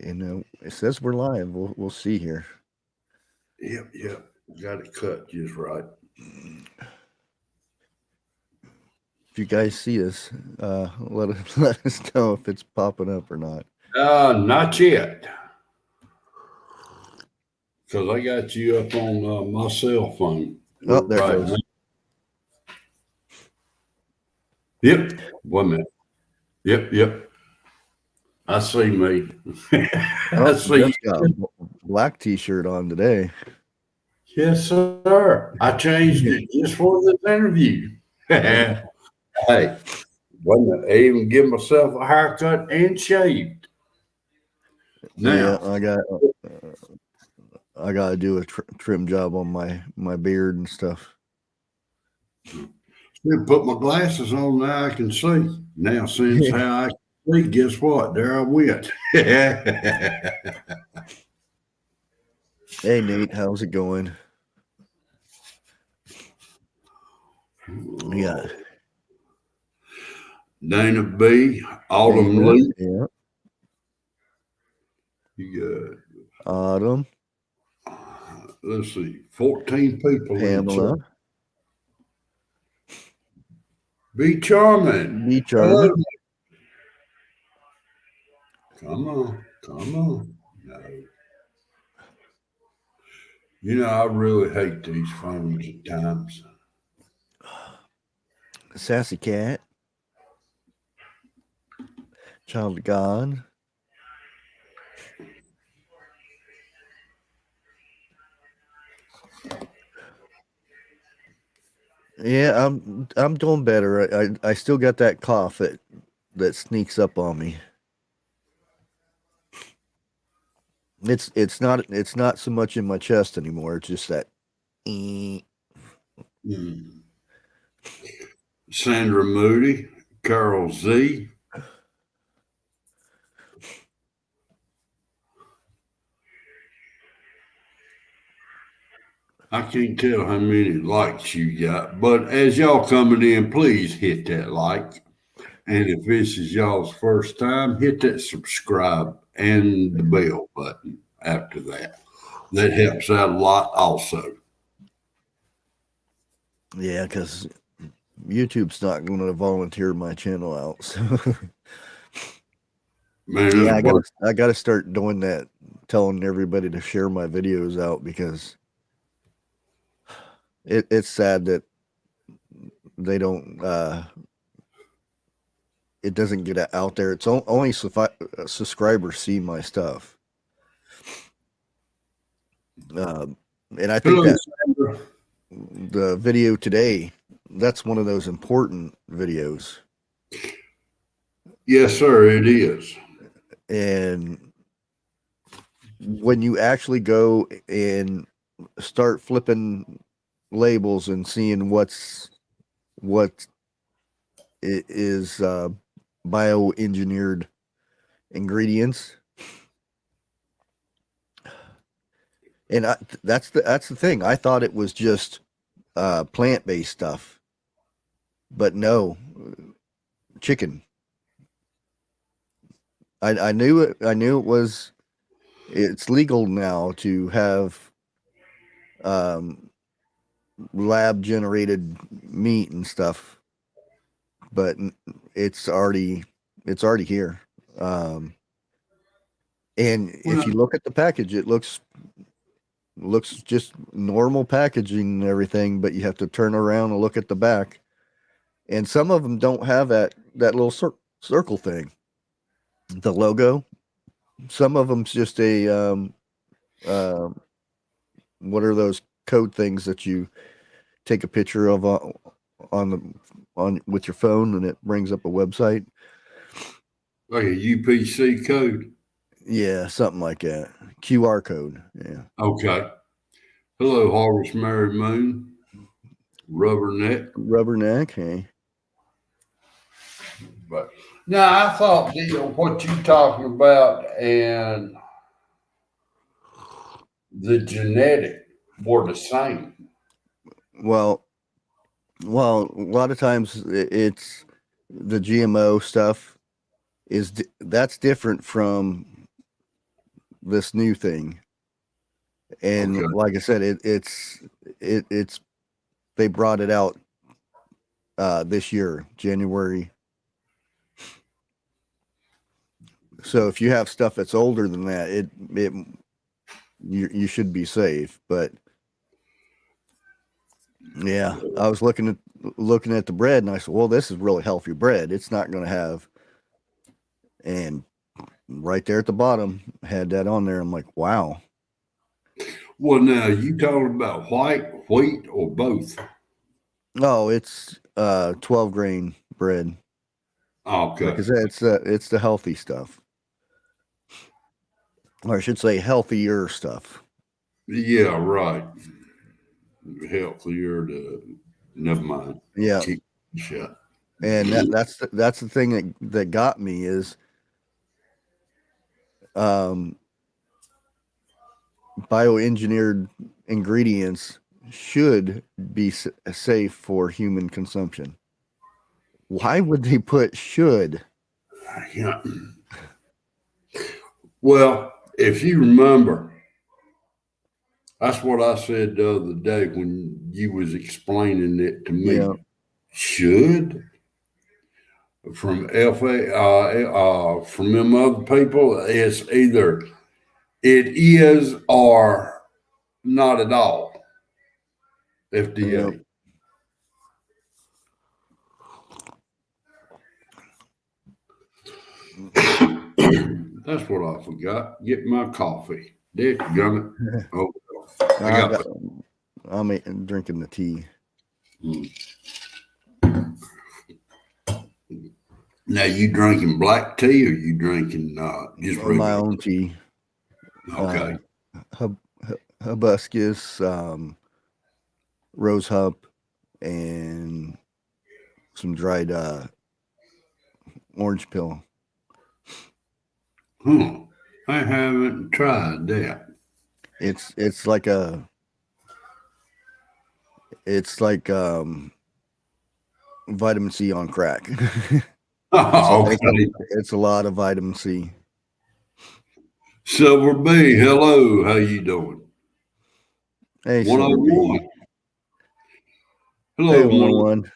it says we're live. We'll see here. Yep. Got it cut just right. If you guys see us, let us let us know if it's popping up or not. Not yet. Because I got you up on my cell phone Oh, there it right goes. now. Yep. 1 minute. Yep. I see me. I Oh, see just got a you. black T-shirt on today. Yes, sir. I changed it just for this interview. Yeah, Hey, wasn't I even give myself a haircut and shaved. yeah. Now, I got to do a trim job on my beard and stuff. should put my glasses on now I can see. Now, since how I can see, guess what? There I went. Hey Nate, how's it going? Yeah, Dana B, Autumn Dana. Lee. Yeah, You Autumn, let's see, 14 people in chat. Pamela, Be charming. be Hello. charming. Come on. No. I really hate these phones at times. Sassy cat, child of God. Yeah, I'm doing better. I still got that cough that sneaks up on me. It's not so much in my chest anymore. It's just that. Eh. Hmm. Sandra Moody, Carol Z. I can't tell how many likes you got, but as y'all coming in, please hit that like. And if this is y'all's first time, hit that subscribe and the bell button after that. That helps out a lot also. Yeah, because YouTube's not going to volunteer my channel out. So Man, yeah, it's worth I gotta start doing that, telling everybody to share my videos out because it's sad that they don't. It doesn't get out there. It's only subscribers see my stuff. Um, and I think Hello, that Sandra. the video today, that's one of those important videos. Yes, sir, it is. And when you actually go and start flipping labels and seeing what it is bioengineered ingredients, and that's the thing. I thought it was just plant-based stuff, but no, chicken. I knew it. I knew it was. It's legal now to have um, lab generated meat and stuff, but it's already it's already here. Um, and Well, if you look at the package, it looks just normal packaging and everything, but you have to turn around and look at the back. And some of them don't have that little circle thing, the logo. Some of them's just a um, what are those code things that you take a picture of on the on with your phone and it brings up a website? like a UPC code. Yeah, something like that. QR code. Yeah. Okay. Hello, Harvest Mary Moon, Rubberneck. Rubberneck. Hey. But now I thought what you talking about and the genetic were the same. Well, a lot of times it's the GMO stuff that's different from this new thing. And Okay. like I said, it's they brought it out this year, January. So if you have stuff that's older than that, you should be safe. But yeah, I was looking at the bread, and I said, well, this is really healthy bread. It's not going to have, and right there at the bottom had that on there. I'm like, wow. Well, now you talking about white, wheat, or both? Oh, it's 12 grain bread. Like I Okay. said, it's the healthy stuff, or I should say, healthier stuff. Yeah, right. Healthier to never mind. Yeah, Keep shut. and that's the thing that got me is um, bioengineered ingredients should be safe for human consumption. Why would they put should? Yeah. Well, if you remember, that's what I said the other day when you was explaining it to Yeah, me. Should from from them other people, it's either it is or not at all. yeah. FDA. That's what I forgot. Get my coffee. Dick gummit. Oh, I I got got. I'm drinking the tea. the. Now you drinking black tea or you drinking just My regular? own tea. Okay. Hib- hibiscus, rose hip, and some dried orange peel. Huh. I haven't tried that. It's like vitamin C on crack. Okay. It's a lot of vitamin C. Silver B, hello. How you doing? Hey, Silver B. 101. Hey, Hello, 101.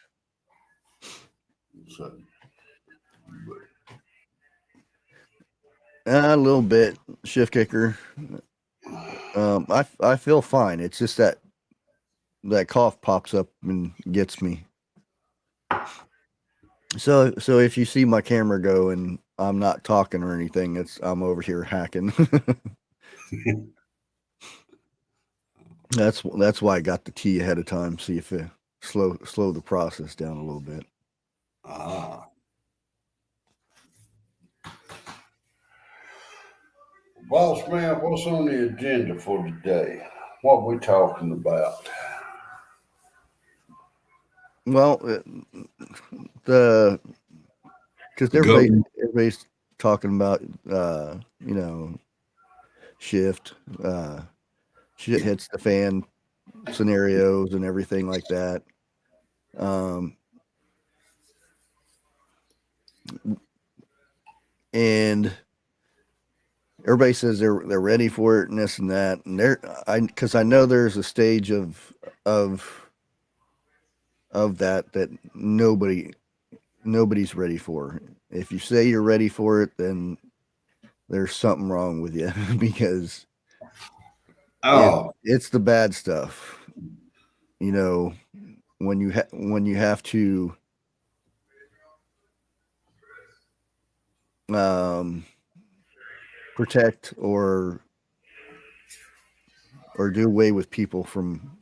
101. A little bit shift kicker. I feel fine. It's just that cough pops up and gets me. So if you see my camera go and I'm not talking or anything, I'm over here hacking. That's why I got the tea ahead of time. See if it slow the process down a little bit. Ah. Boss man, what's on the agenda for today? What we talking about? Well, the because The government. everybody's talking about shift shit hits the fan scenarios and everything like that. Um, and everybody says they're ready for it and this and that, and because I know there's a stage of that nobody's ready for. If you say you're ready for it, then there's something wrong with you because Oh, it's the bad stuff. You know, when you have to um, protect or do away with people from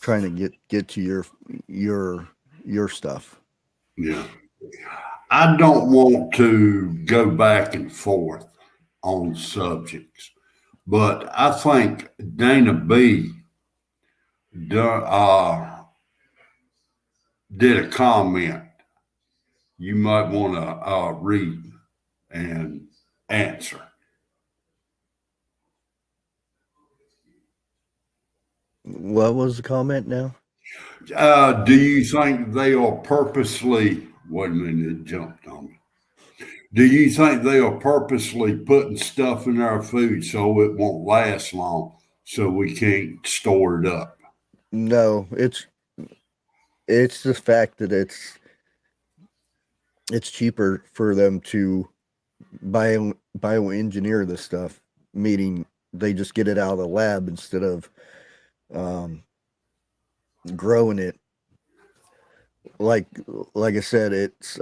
trying to get to your stuff. yeah. I don't want to go back and forth on subjects, but I think Dana B done, did a comment you might want to read and answer. What was the comment now? Do you think they are purposely? Wait a minute, it jumped on me. Do you think they are purposely putting stuff in our food so it won't last long, so we can't store it up? No, it's the fact that it's cheaper for them to bioengineer this stuff, meaning they just get it out of the lab instead of um, growing it. Like like I said, it's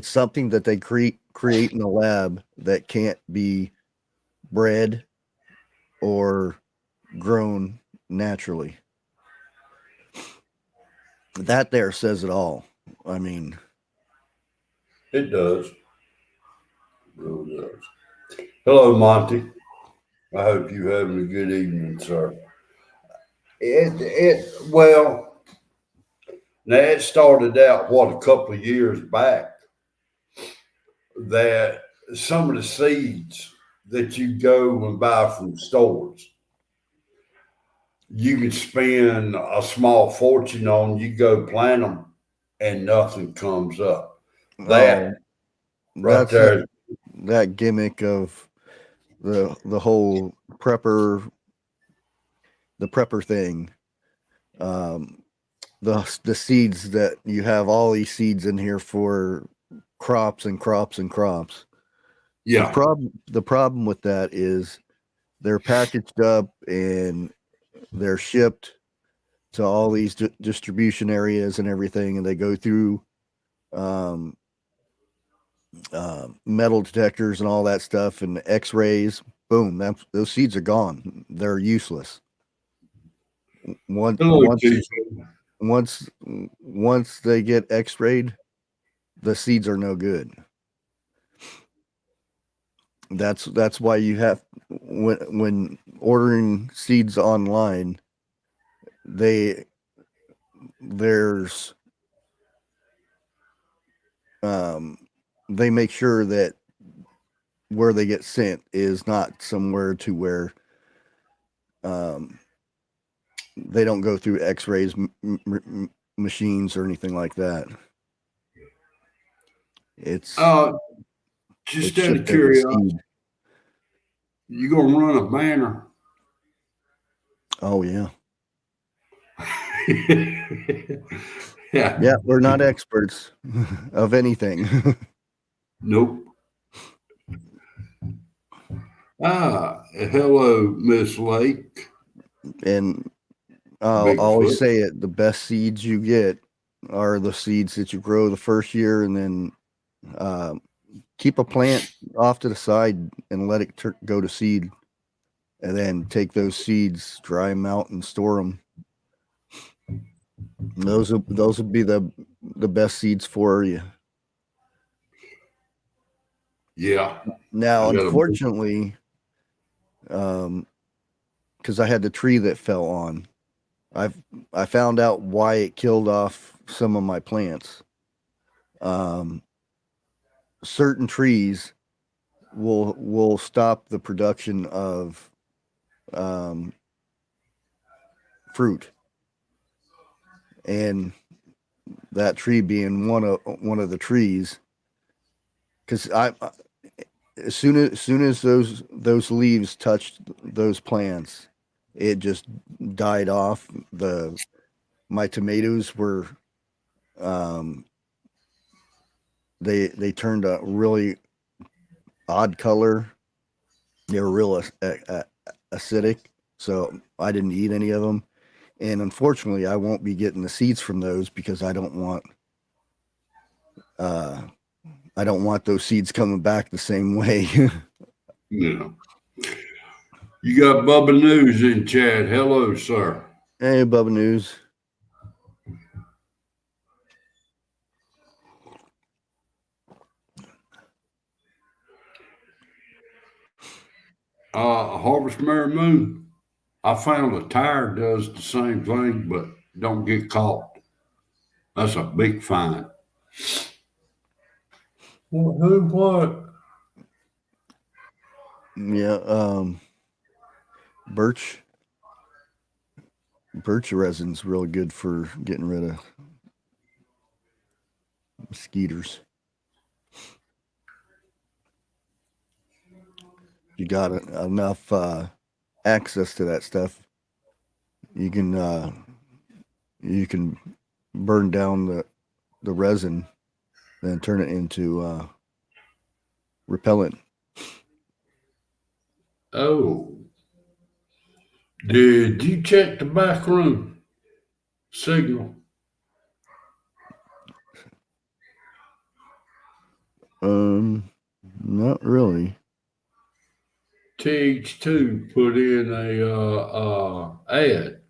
something that they create in the lab that can't be bred or grown naturally. That there says it all. I mean, It does. It really does. Hello, Monty. I hope you're having a good evening, sir. Well, now it started out what a couple of years back that some of the seeds that you go and buy from stores, you can spend a small fortune on. You go plant them, and nothing comes up. oh, That right that's there, that gimmick of the whole prepper thing. Um, the seeds that you have all these seeds in here for crops and crops and crops. yeah, The problem with that is they're packaged up and they're shipped to all these distribution areas and everything, and they go through um, metal detectors and all that stuff and X-rays. Boom, those seeds are gone. They're useless. Once hello, once TJ. once once they get X-rayed, the seeds are no good. That's why you have when ordering seeds online, they there's um they make sure that where they get sent is not somewhere to where um they don't go through x-rays machines or anything like that. it's Uh, just it's out of shipped as a curiosity, seed. you gonna run a banner? Oh yeah. Yeah. Yeah, we're not experts of anything. Nope. Hello, Miss Lake. And I'll always Bigfoot. say it, the best seeds you get are the seeds that you grow the first year, and then um, keep a plant off to the side and let it go to seed, and then take those seeds, dry them out, and store them. Those will be the best seeds for you. Yeah. Now, I got a unfortunately, because I had the tree that fell on, I've I found out why it killed off some of my plants. Um, Certain trees will stop the production of um, fruit, and that tree being one of the trees. Because as soon as those leaves touched those plants, it just died off. The My tomatoes were um, they turned a really odd color. They were real acidic, so I didn't eat any of them. And unfortunately, I won't be getting the seeds from those because uh, I don't want those seeds coming back the same way. yeah. You got Bubba News in chat. Hello, sir. Hey, Bubba News. Harvest Mary Moon. I found a tire does the same thing, but don't get caught. That's a big find. Well, who what? Yeah, birch birch resin's really good for getting rid of mosquitoes. you got enough access to that stuff, you can burn down the resin, then turn it into repellent. Oh, did you check the back room signal? Not really. TH2 put in a ad.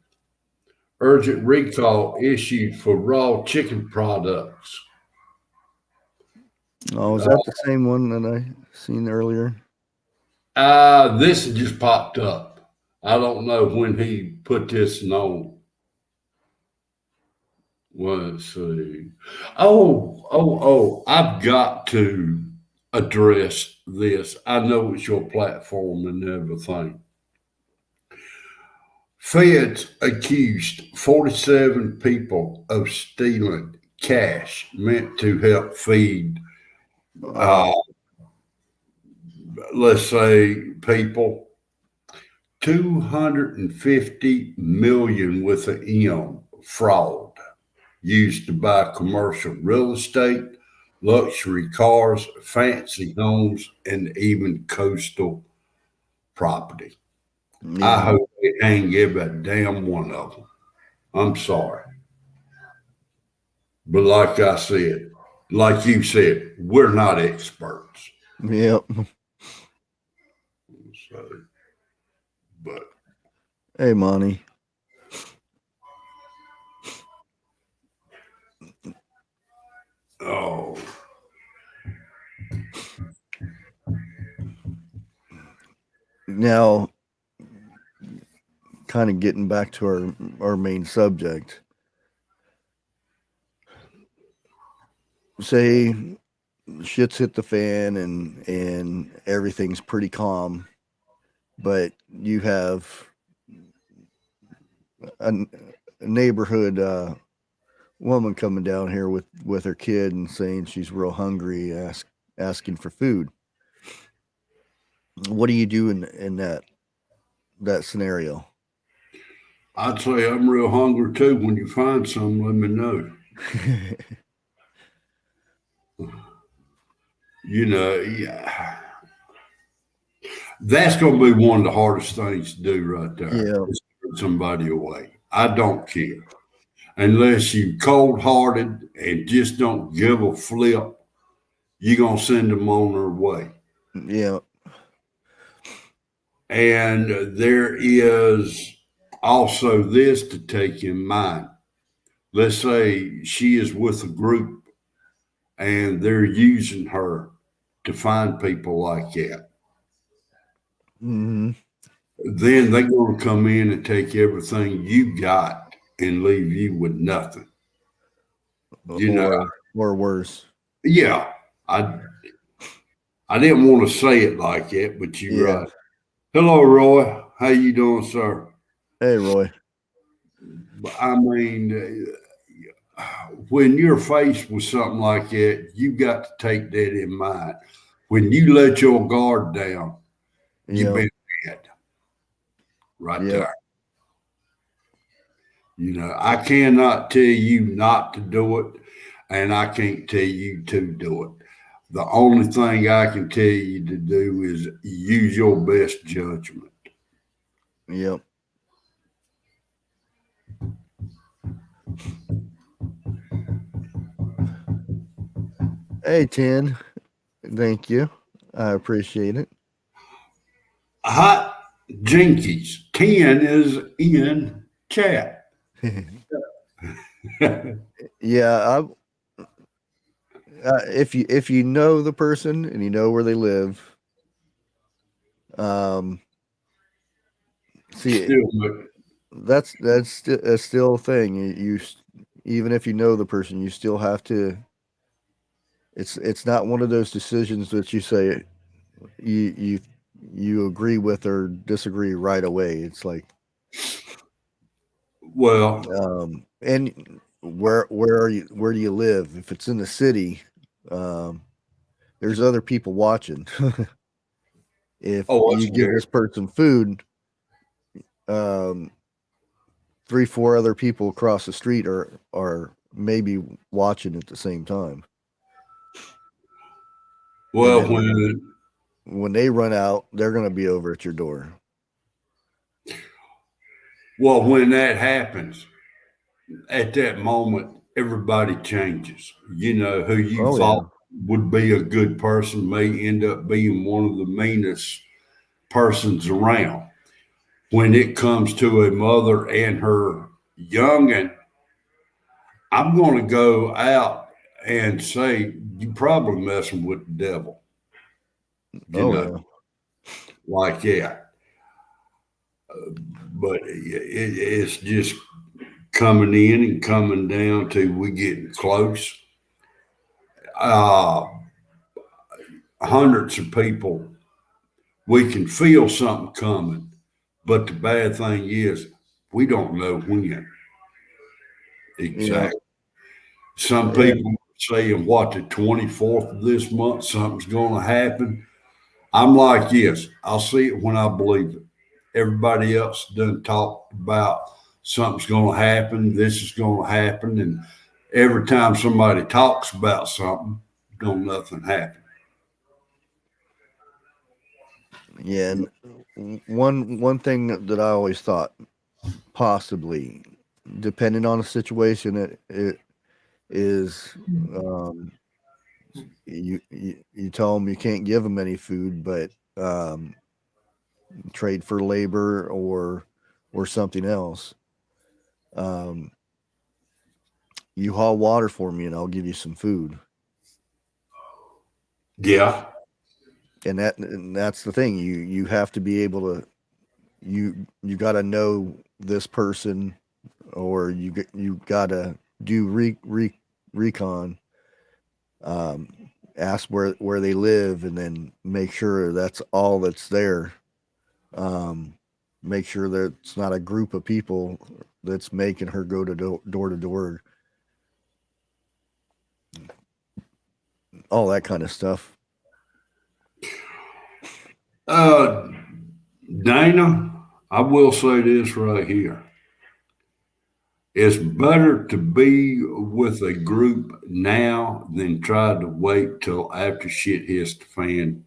Urgent recall issued for raw chicken products. Oh, is that the same one that I seen earlier? This just popped up. I don't know when he put this on. Let's see. I've got to address this. I know it's your platform and everything. Feds accused 47 people of stealing cash meant to help feed, uh, let's say, people. 250 million with an M fraud used to buy commercial real estate, luxury cars, fancy homes, and even coastal property. I Yeah, hope they hang every damn one of them. I'm sorry. But like you said, we're not experts. yep. So, but Hey, Monty. oh, Now, kind of getting back to our main subject. Say shit's hit the fan and everything's pretty calm, but you have a neighborhood woman coming down here with her kid and saying she's real hungry, asking for food. What do you do in that scenario? I'd say I'm real hungry too. When you find some, let me know. Yeah, that's going to be one of the hardest things to do right there. Yeah, Is turn somebody away. I don't care unless you cold hearted and just don't give a flip. You're gonna send them on their way. yeah. And there is also this to take in mind. Let's say she is with a group and they're using her to find people like that. Hmm. Then they're going to come in and take everything you got and leave you with nothing. You know, Or worse. yeah, I didn't want to say it like that, but you're Yeah. right. Hello, Roy. How you doing, sir? Hey, Roy. I mean, when you're faced with something like that, you got to take that in mind. When you let your guard down, you've Yeah. been bad right Yeah. there. I cannot tell you not to do it, and I can't tell you to do it. The only thing I can tell you to do is use your best judgment. Yep. Hey, 10. Thank you. I appreciate it. Hot Jinkies 10 is in chat. Yeah, if you know the person and you know where they live, um, see, Still, that's still a thing. Even if you know the person, you still have to. It's not one of those decisions that you say you you you agree with or disagree right away. It's like, well, and where do you live? If it's in the city, um, there's other people watching. If Oh, you that's give scary. this person food, um, 3, 4 other people across the street are maybe watching at the same time. And Well, then when they run out, they're going to be over at your door. when that happens, at that moment, everybody changes. You know, who you Oh yeah. thought would be a good person may end up being one of the meanest persons around. When it comes to a mother and her youngin', I'm going to go out and say you probably messing with the devil. You Oh know, yeah. like yeah. But it's just coming in and coming down to we getting close. Uh, Hundreds of people, we can feel something coming, but the bad thing is we don't know when Yeah. exactly. Some And people saying what the 24th of this month something's going to happen. I'm like, yes, I'll see it when I believe it. Everybody else done talked about something's going to happen, this is going to happen, and every time somebody talks about something, don't nothing happen. yeah, and one thing that I always thought, possibly, depending on the situation, it is, um, you tell them you can't give them any food, but trade for labor or something else. Um, you haul water for me, and I'll give you some food. Yeah, And that's the thing. You have to be able to, you got to know this person, or you got to do recon, um, ask where they live, and then make sure that's all that's there. Um, make sure that it's not a group of people that's making her go to door to door, all that kind of stuff. uh, Dana, I will say this right here. It's better to be with a group now than try to wait till after shit hits the fan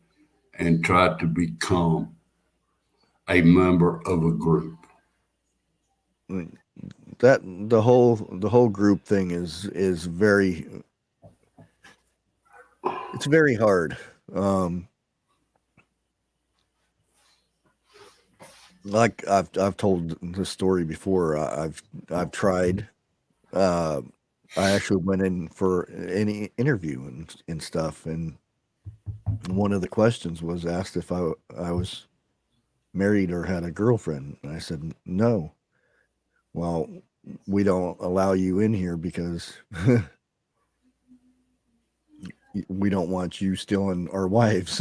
and try to become a member of a group. Like, that the whole group thing is very, it's very hard. Um, like I've told the story before. I've tried. Uh, I actually went in for any interview and stuff, and one of the questions was asked if I was married or had a girlfriend. And I said no. Well, we don't allow you in here because we don't want you stealing our wives.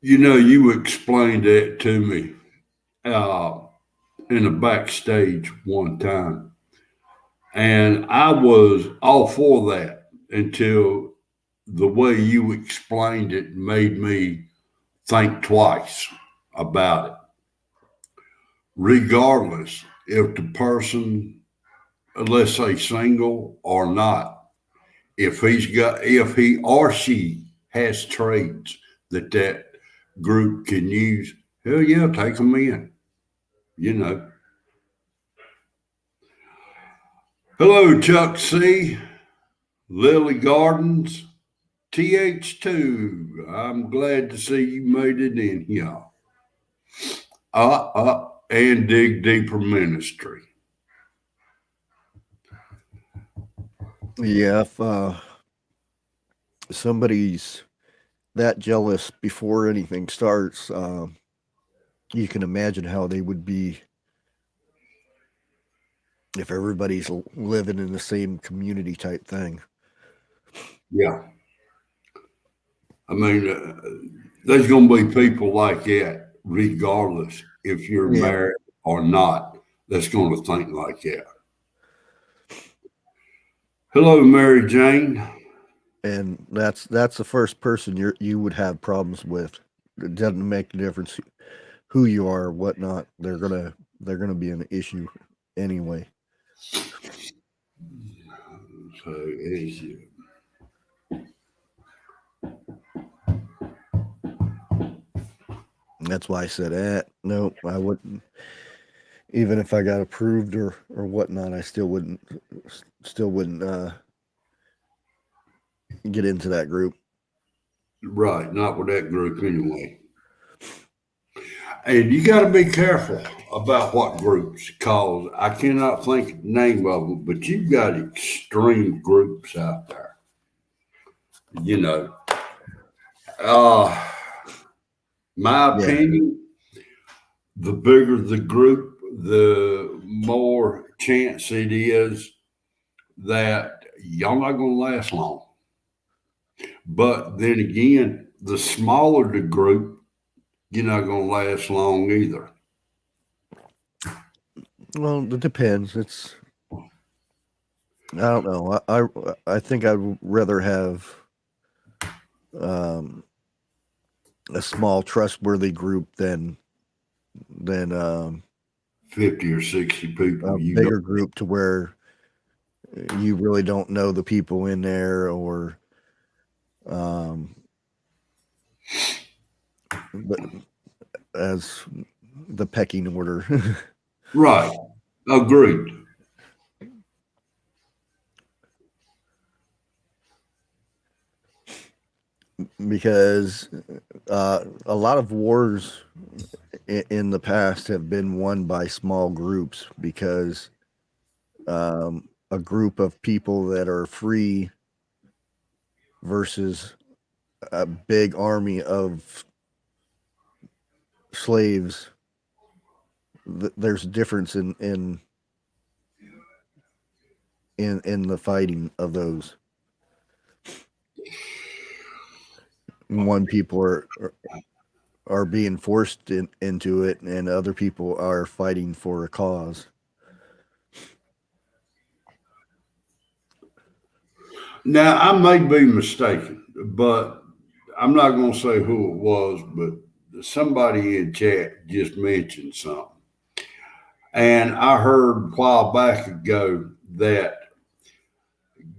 You know, you explained that to me uh, in a backstage one time, and I was all for that until the way you explained it made me think twice about it. Regardless if the person, let's say single or not, if he or she has trades that group can use, hell yeah, take them in. You know. Hello, Chuck C. Lily Gardens, TH2. I'm glad to see you made it in here. And Dig Deeper Ministry. Yeah, if somebody's that jealous before anything starts, you can imagine how they would be if everybody's living in the same community type thing. Yeah. I mean, there's going to be people like that, regardless if you're Yeah. married or not, that's going to think like that. Hello, Mary Jane. and that's the first person you would have problems with. It doesn't make a difference who you are or whatnot. They're gonna be an issue anyway. So it's, That's why I said, no, I wouldn't. Even if I got approved or whatnot, I still wouldn't get into that group. right, not with that group anyway. And you got to be careful about what groups, cause I cannot think of the name of them, but you've got extreme groups out there. You know, uh, my Yeah. opinion, the bigger the group, the more chance it is that y'all not going to last long. But then again, the smaller the group, you're not going to last long either. Well, it depends. I don't know. I think I'd rather have um, a small, trustworthy group than 50 or 60 people, a bigger group to where you really don't know the people in there, or but as the pecking order. right. Agreed. Because a lot of wars in the past have been won by small groups, because a group of people that are free versus a big army of slaves, there's a difference in the fighting of those. One people are being forced into it, and other people are fighting for a cause. Now, I may be mistaken, but I'm not going to say who it was, but somebody in chat just mentioned something. And I heard a while back ago that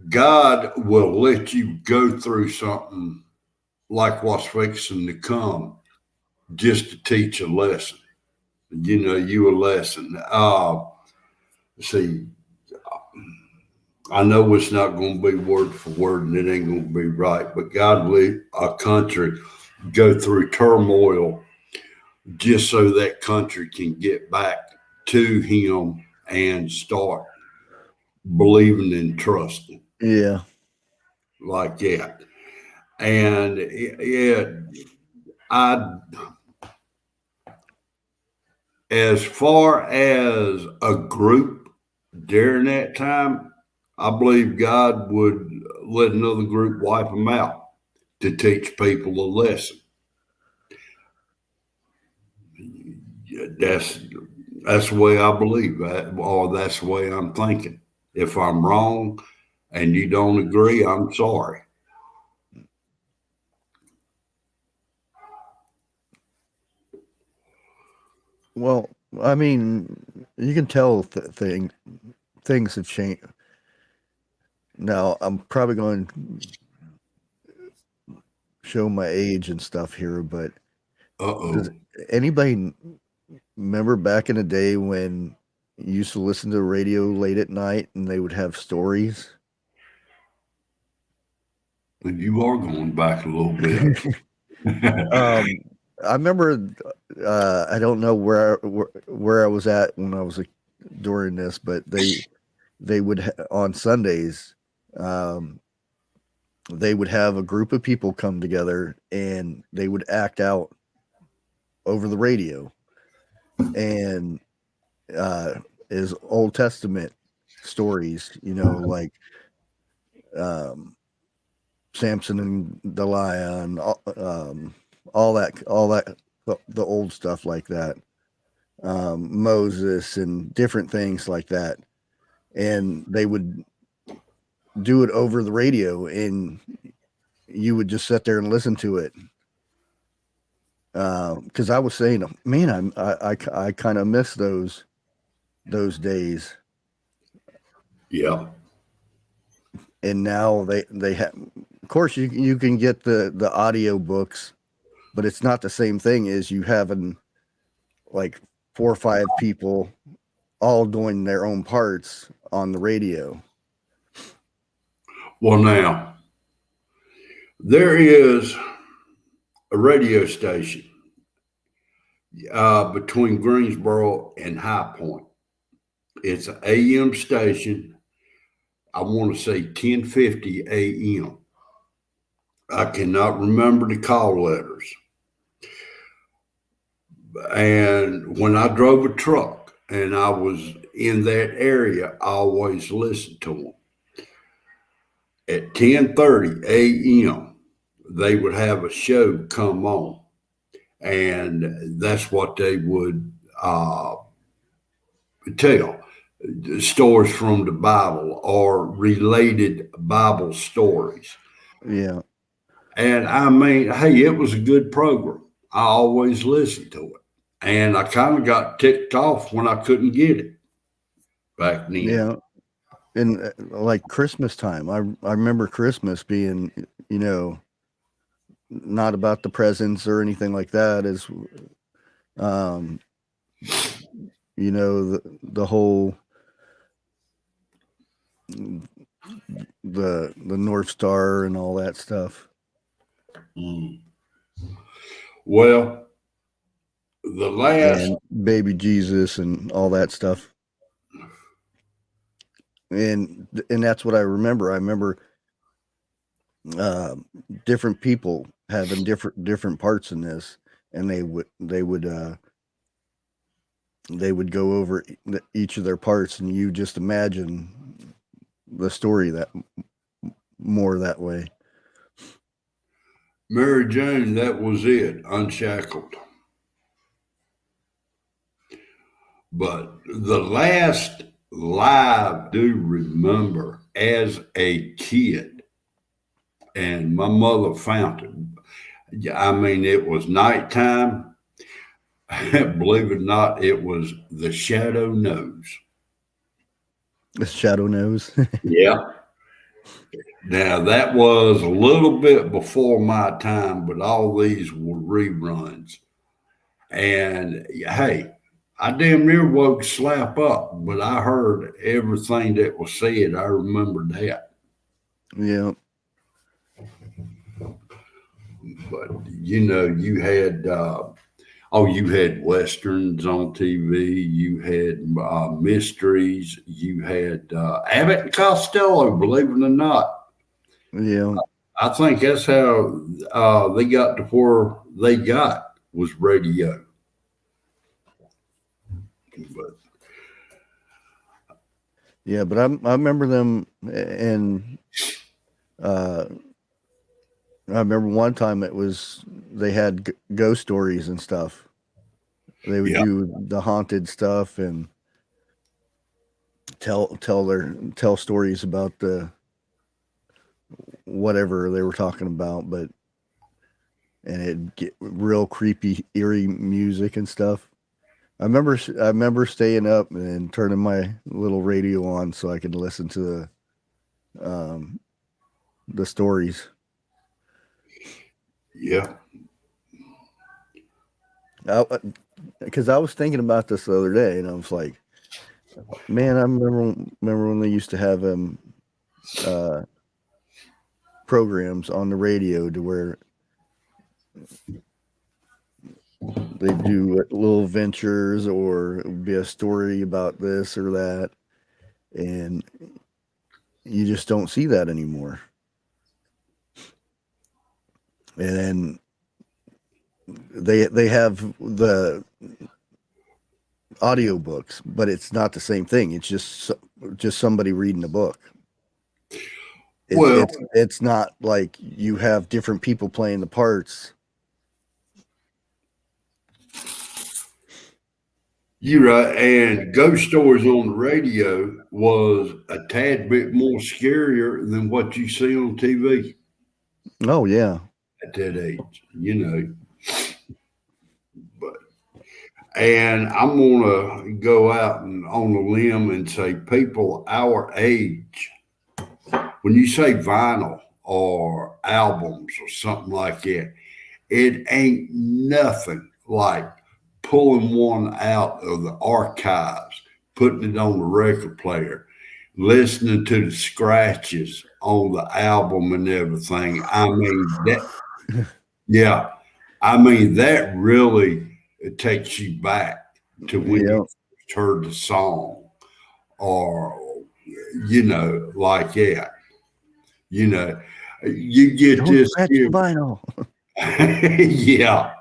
God will let you go through something like what's fixing to come just to teach a lesson. You know, you a lesson. See, I know it's not going to be word for word and it ain't going to be right, but God let a country go through turmoil just so that country can get back to Him and start believing and trusting Yeah. like that. And yeah, I, as far as a group during that time, I believe God would let another group wipe them out to teach people a lesson. That's that's the way I believe that, or that's the way I'm thinking. If I'm wrong and you don't agree, I'm sorry. Well, I mean, you can tell things have changed. Now, I'm probably going to show my age and stuff here, but does Uh-oh. anybody remember back in the day when you used to listen to the radio late at night and they would have stories? And you are going back a little bit. Um, I remember, I don't know where I was at when I was during this, but they would on Sundays, um, they would have a group of people come together and they would act out over the radio, and is Old Testament stories, like um, Samson and Delilah, and all that, the old stuff like that, Moses and different things like that, and they would do it over the radio, and you would just sit there and listen to it. Because I was saying, man, I kind of miss those days. Yeah. And now they have, of course, you can get the audio books, but it's not the same thing as you having like 4 or 5 people all doing their own parts on the radio. Well, now, there is a radio station between Greensboro and High Point. It's an AM station. I want to say 1050 AM. I cannot remember the call letters. And when I drove a truck and I was in that area, I always listened to them. At 10:30 AM, they would have a show come on, and that's what they would tell stories from the Bible or related Bible stories. Yeah. And I mean, hey, it was a good program. I always listened to it. And I kind of got ticked off when I couldn't get it back then. Yeah. And like Christmas time, I remember Christmas being, not about the presents or anything like that. Is, the whole the North Star and all that stuff. Mm. Well, the last and baby Jesus and all that stuff. And that's what I remember. I remember different people having different parts in this, and they would go over each of their parts, and you just imagine the story that more that way. Mary Jane, that was it, Unshackled. But the last live I do remember as a kid, and my mother found it. I mean, it was nighttime. Believe it or not, it was the Shadow Knows. The Shadow Knows. Yeah. Now, that was a little bit before my time, but all these were reruns. And hey, I damn near woke slap up, but I heard everything that was said. I remember that. Yeah. But you had you had westerns on TV. You had mysteries. You had Abbott and Costello. Believe it or not. Yeah. I think that's how they got to where they got was radio. But yeah, but I remember them, and I remember one time they had ghost stories and stuff. They would do the haunted stuff and tell stories about the whatever they were talking about, and it'd get real creepy, eerie music and stuff. I remember staying up and turning my little radio on so I could listen to the stories. Yeah. Because I was thinking about this the other day, and I was like, man, I remember when they used to have programs on the radio to where they do little ventures, or it would be a story about this or that, and you just don't see that anymore. And then they have the audiobooks, but it's not the same thing. It's just somebody reading a book. It's not like you have different people playing the parts. You're right. And ghost stories on the radio was a tad bit more scarier than what you see on TV. Oh yeah. at that age, you know. But and I'm gonna go out and on a limb and say people our age, when you say vinyl or albums or something like that, it ain't nothing like pulling one out of the archives, putting it on the record player, listening to the scratches on the album and everything. I mean that, yeah. I mean that really it takes you back to when you Yeah. first heard the song, or you know, like that. You know, you get Don't this scratch the here, vinyl. yeah.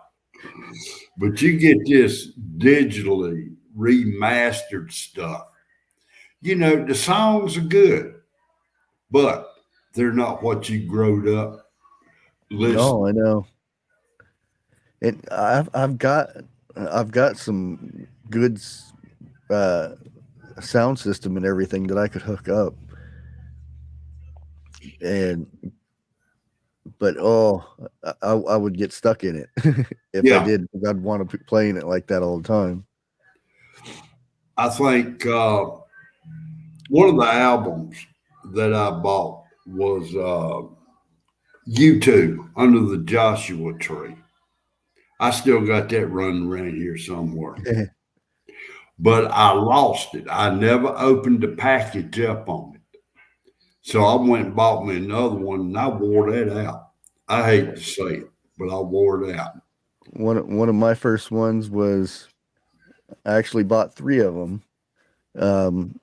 But you get this digitally remastered stuff. You know, the songs are good, but they're not what you growed up No, listening. I know. And I've got some good uh sound system and everything that I could hook up. And but I would get stuck in it if I Yeah, did, because I'd want to be playing it like that all the time. I think one of the albums that I bought was U2 Under the Joshua Tree. I still got that running around here somewhere, but I lost it. I never opened the package up on it. So I went and bought me another one and I wore that out. I hate to say it, but I wore it out. One of my first ones was, I actually bought three of them. Um,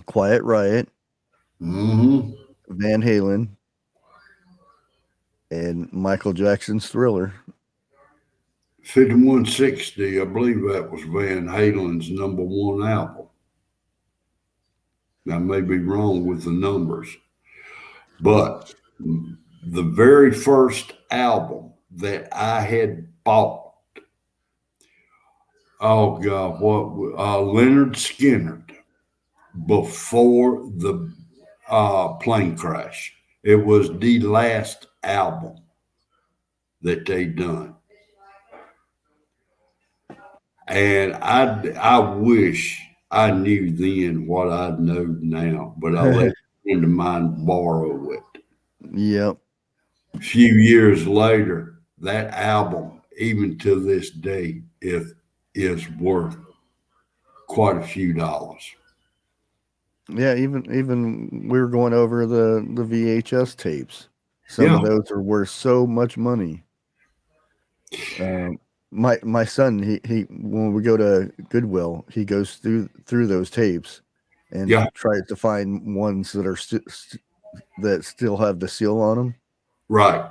Quiet Riot, Mm-hmm. Van Halen, and Michael Jackson's Thriller. 5160, I believe that was Van Halen's number one album. I may be wrong with the numbers, but the very first album that I had bought, oh God, what Leonard Skinner before the plane crash. It was the last album that they done, and I wish I knew then what I know now, but I let a friend of mine borrow it. Yep. A few years later, that album, even to this day, is worth quite a few dollars. Yeah, even we were going over the VHS tapes. Some Yeah, of those are worth so much money. Um, my son, he when we go to Goodwill, he goes through those tapes and yeah, tries to find ones that are that still have the seal on them. right.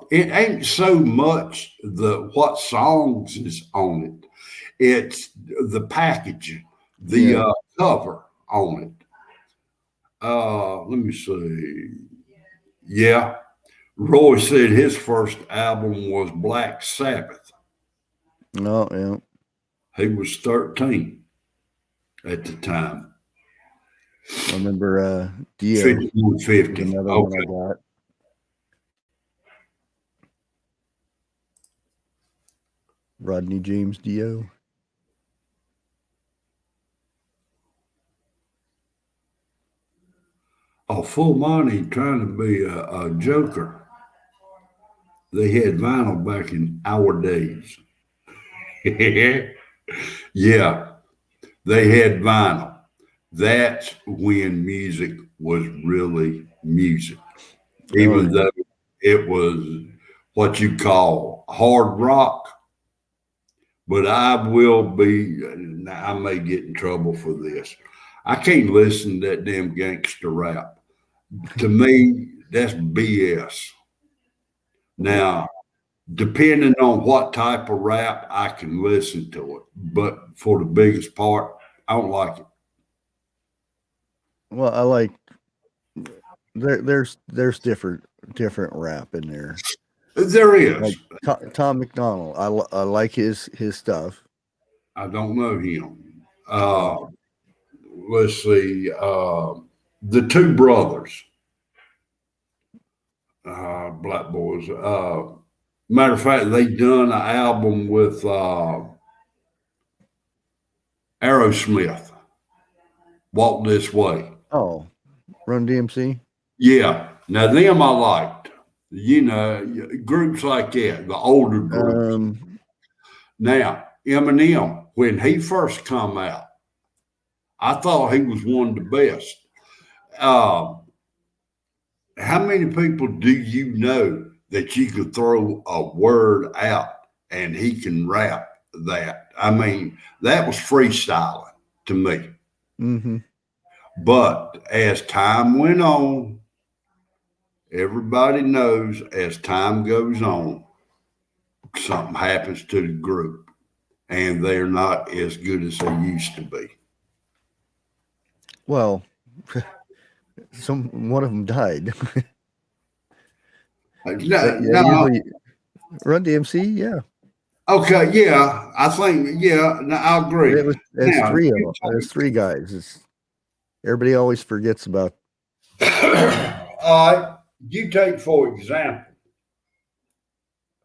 It ain't so much the what songs is on it; it's the packaging, the Yeah. cover on it. Let me see. Yeah, Roy said his first album was Black Sabbath. No, yeah. He was 13 at the time. I remember Dio was 5150. another one I Okay. got. Rodney James Dio. Oh, Full Monty trying to be a joker. They had vinyl back in our days. Yeah, they had vinyl. That's when music was really music, Oh even yeah. though it was what you call hard rock. But I will be, I may get in trouble for this. I can't listen to that damn gangster rap. To me, that's BS. Now, depending on what type of rap, I can listen to it. But for the biggest part, I don't like it. Well, I like there's different rap in there. There Like is. Tom McDonald, I like his stuff. I don't know him. Uh, Uh, let's see, the two brothers, Black Boys. Matter of fact, they done an album with Aerosmith. Walk This Way. Oh, Run DMC. Yeah. Now them I liked. You know, groups like that, the older groups. Now, Eminem, when he first come out, I thought he was one of the best. How many people do you know that you could throw a word out and he can rap that? I mean, that was freestyling to me. Mm-hmm. But as time went on, everybody knows as time goes on, something happens to the group and they're not as good as they used to be. Well, one of them died. But yeah, No, usually Run DMC. Yeah, okay, yeah, I think, yeah, no, I agree. It's Now, three of them. There's three guys. Everybody always forgets about. all right, you take for example.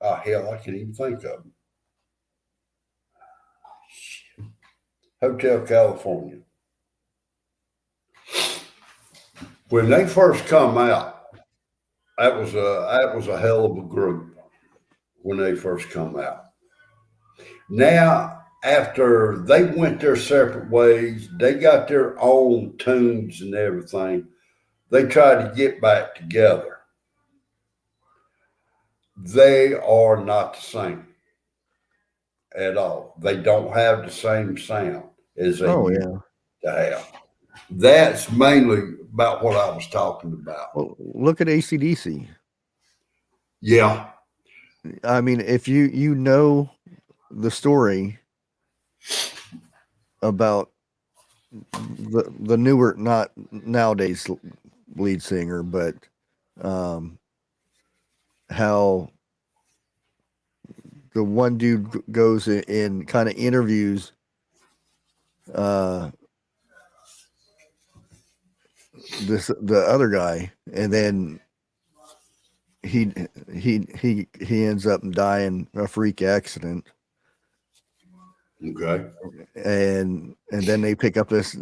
Oh hell, I can't even think of them. Hotel California. When they first come out, that was a hell of a group when they first come out. Now, after they went their separate ways, they got their own tunes and everything. They tried to get back together. They are not the same at all. They don't have the same sound as they used to have. That's mainly about what I was talking about. Well, look at AC/DC. Yeah. I mean, if you know the story about the newer, not nowadays lead singer, but how the one dude goes in kind of interviews the other guy, and then he ends up dying a freak accident. Okay. And then they pick up this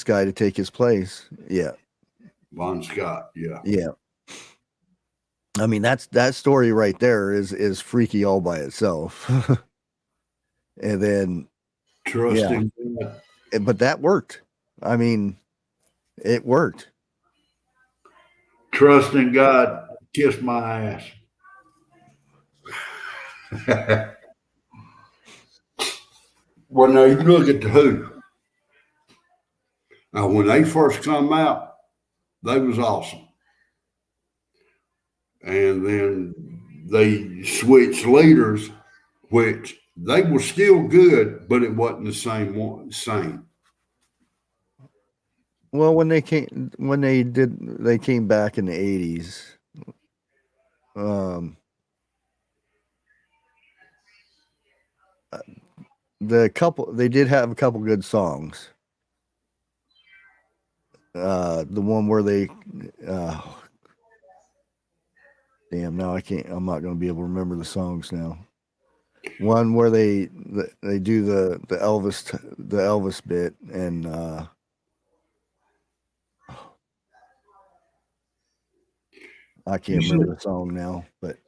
guy to take his place. Yeah. Bon Scott. Yeah. Yeah. I mean, that story right there is freaky all by itself. And then Trusting. Yeah. But that worked. I mean, it worked. Trusting God, kiss my ass. Well, now you look at the Who. Now, when they first come out, they was awesome. And then they switched leaders, which they were still good, but it wasn't the same. Well, they came back in the 80s. They did have a couple good songs. The one where they damn, now I'm not going to be able to remember the songs now. One where they do the Elvis bit, and I can't remember the song now, but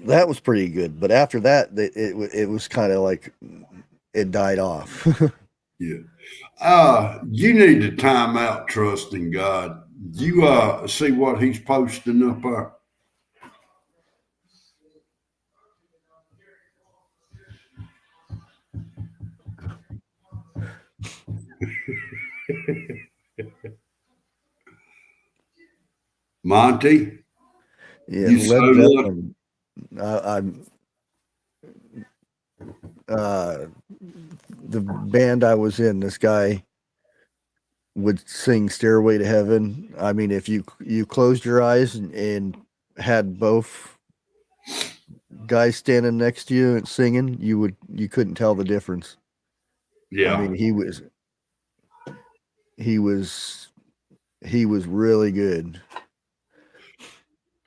that was pretty good. But after that, it was kind of like it died off. Yeah. You need to time out trusting God. You see what he's posting up there? Monty? Yeah, Led Zeppelin. The band I was in, this guy would sing Stairway to Heaven. I mean, if you closed your eyes and had both guys standing next to you and singing, you couldn't tell the difference. Yeah. I mean, he was he was really good.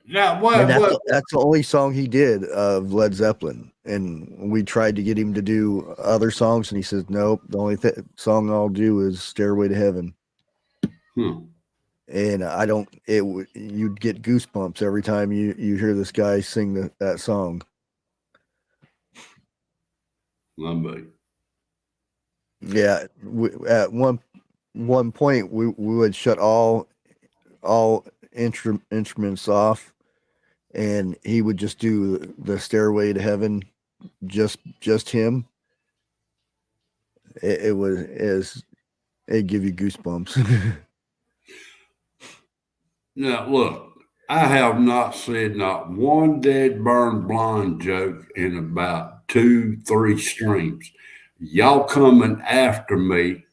Now, And what? that's the only song he did of Led Zeppelin. And we tried to get him to do other songs, and he says, "Nope, the only song I'll do is Stairway to Heaven." And I don't. You'd get goosebumps every time you hear this guy sing that song. Yeah, at one point we would shut all instruments off, and he would just do the Stairway to Heaven, just him. It give you goosebumps. Now, look, I have not said not one dead burn blonde joke in about 2-3 streams. Y'all coming after me.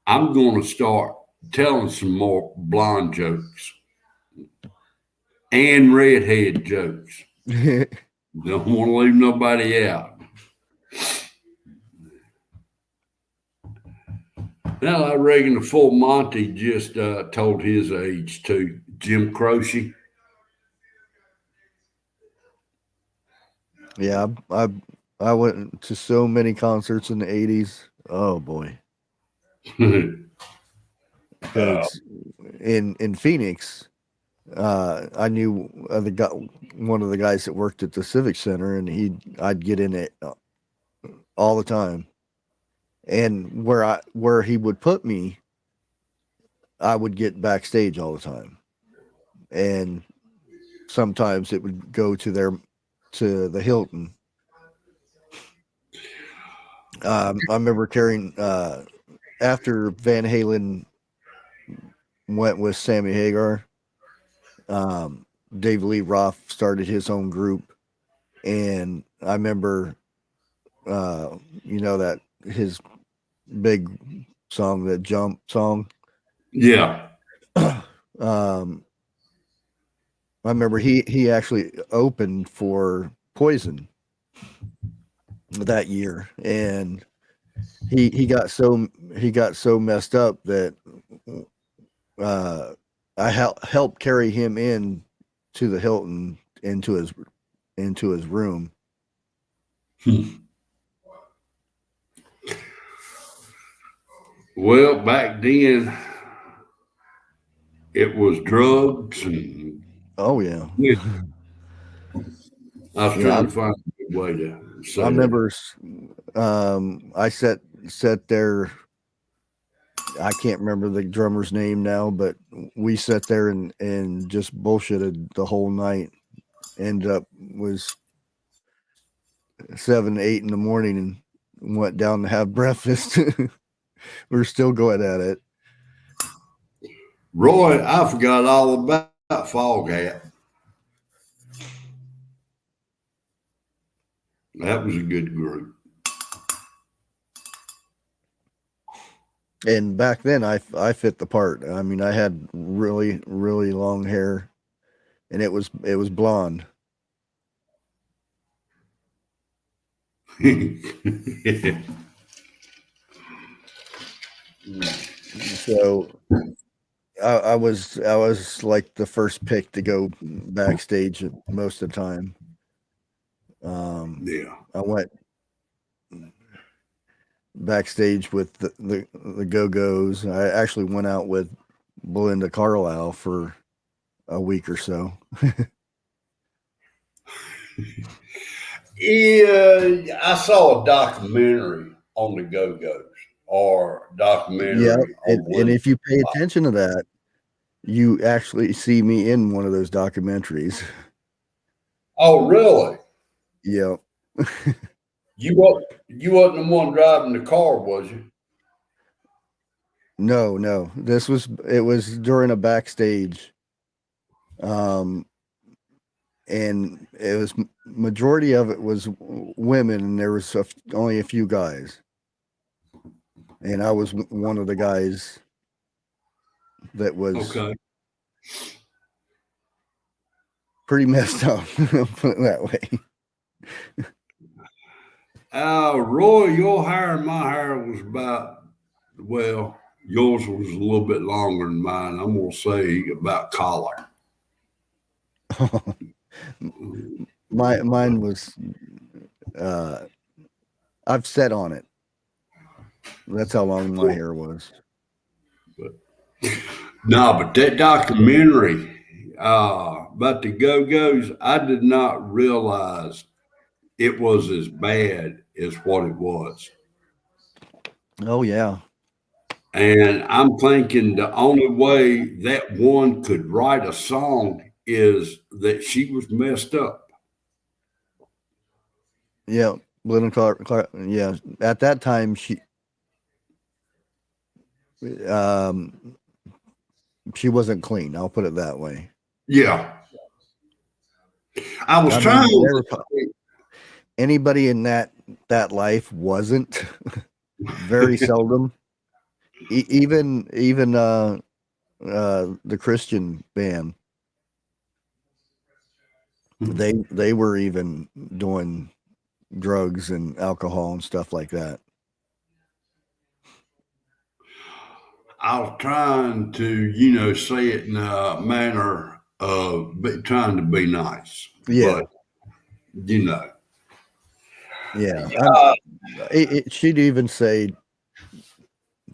I'm going to start telling some more blonde jokes and redhead jokes. Don't want to leave nobody out. Now, I reckon the full Monty just told his age too. Jim Croce. Yeah, I went to so many concerts in the 80s. Oh boy. Because in Phoenix, I knew one of the guys that worked at the Civic Center, and I'd get in it all the time. And where he would put me, I would get backstage all the time. And sometimes it would go to the Hilton. I remember carrying after Van Halen went with Sammy Hagar. Dave Lee Roth started his own group, and I remember, that his big song, that Jump song. Yeah. I remember he actually opened for Poison that year, and he got so messed up that I helped carry him in to the Hilton into his room. Well, back then it was drugs and Oh yeah. I was trying to find a good way to say I remember I sat there. I can't remember the drummer's name now, but we sat there and just bullshitted the whole night. Ended up was 7, 8 in the morning and went down to have breakfast. We're still going at it. Roy, I forgot all about Fog Hat. That was a good group. And back then I fit the part. I mean, I had really, really long hair, and it was blonde. So I was like the first pick to go backstage most of the time. Yeah. I went backstage with the Go-Go's. I actually went out with Belinda Carlisle for a week or so. Yeah, I saw a documentary on the Go-Go's or documentary. Yeah, and if you pay attention to that, you actually see me in one of those documentaries. Oh, really? Yeah. You wasn't the one driving the car, was you? No. It was during a backstage. And it was majority of it was women, and there was only a few guys. And I was one of the guys that was pretty messed up, put it that way. Roy, your hair and my hair was about, well, Yours was a little bit longer than mine. I'm gonna say about collar. Mine was I've sat on it. That's how long my hair was. No, but that documentary about the Go Go's, I did not realize it was as bad as what it was. Oh yeah. And I'm thinking the only way that one could write a song is that she was messed up. Yeah. Lyndon Clark, yeah. At that time um she wasn't clean. I'll put it that way. Yeah. I was I trying mean, there to were anybody in that life wasn't very seldom. Even the Christian band, they were even doing drugs and alcohol and stuff like that. I was trying to, say it in a manner of trying to be nice. Yeah, But, you know, yeah. She'd even say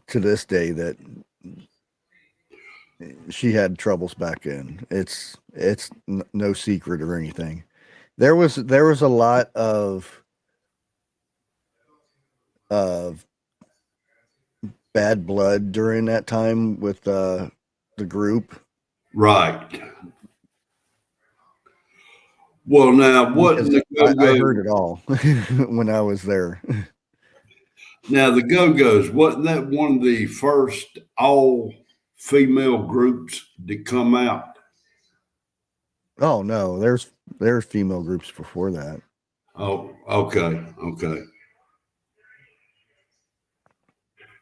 to this day that she had troubles back then. It's no secret or anything. There was a lot of bad blood during that time with the group. right. Well, now, what Because the I Go-Go, heard it all when I was there. now the Go-Go's, wasn't that one of the first all female groups to come out? Oh no, there's female groups before that. Oh, okay. Okay.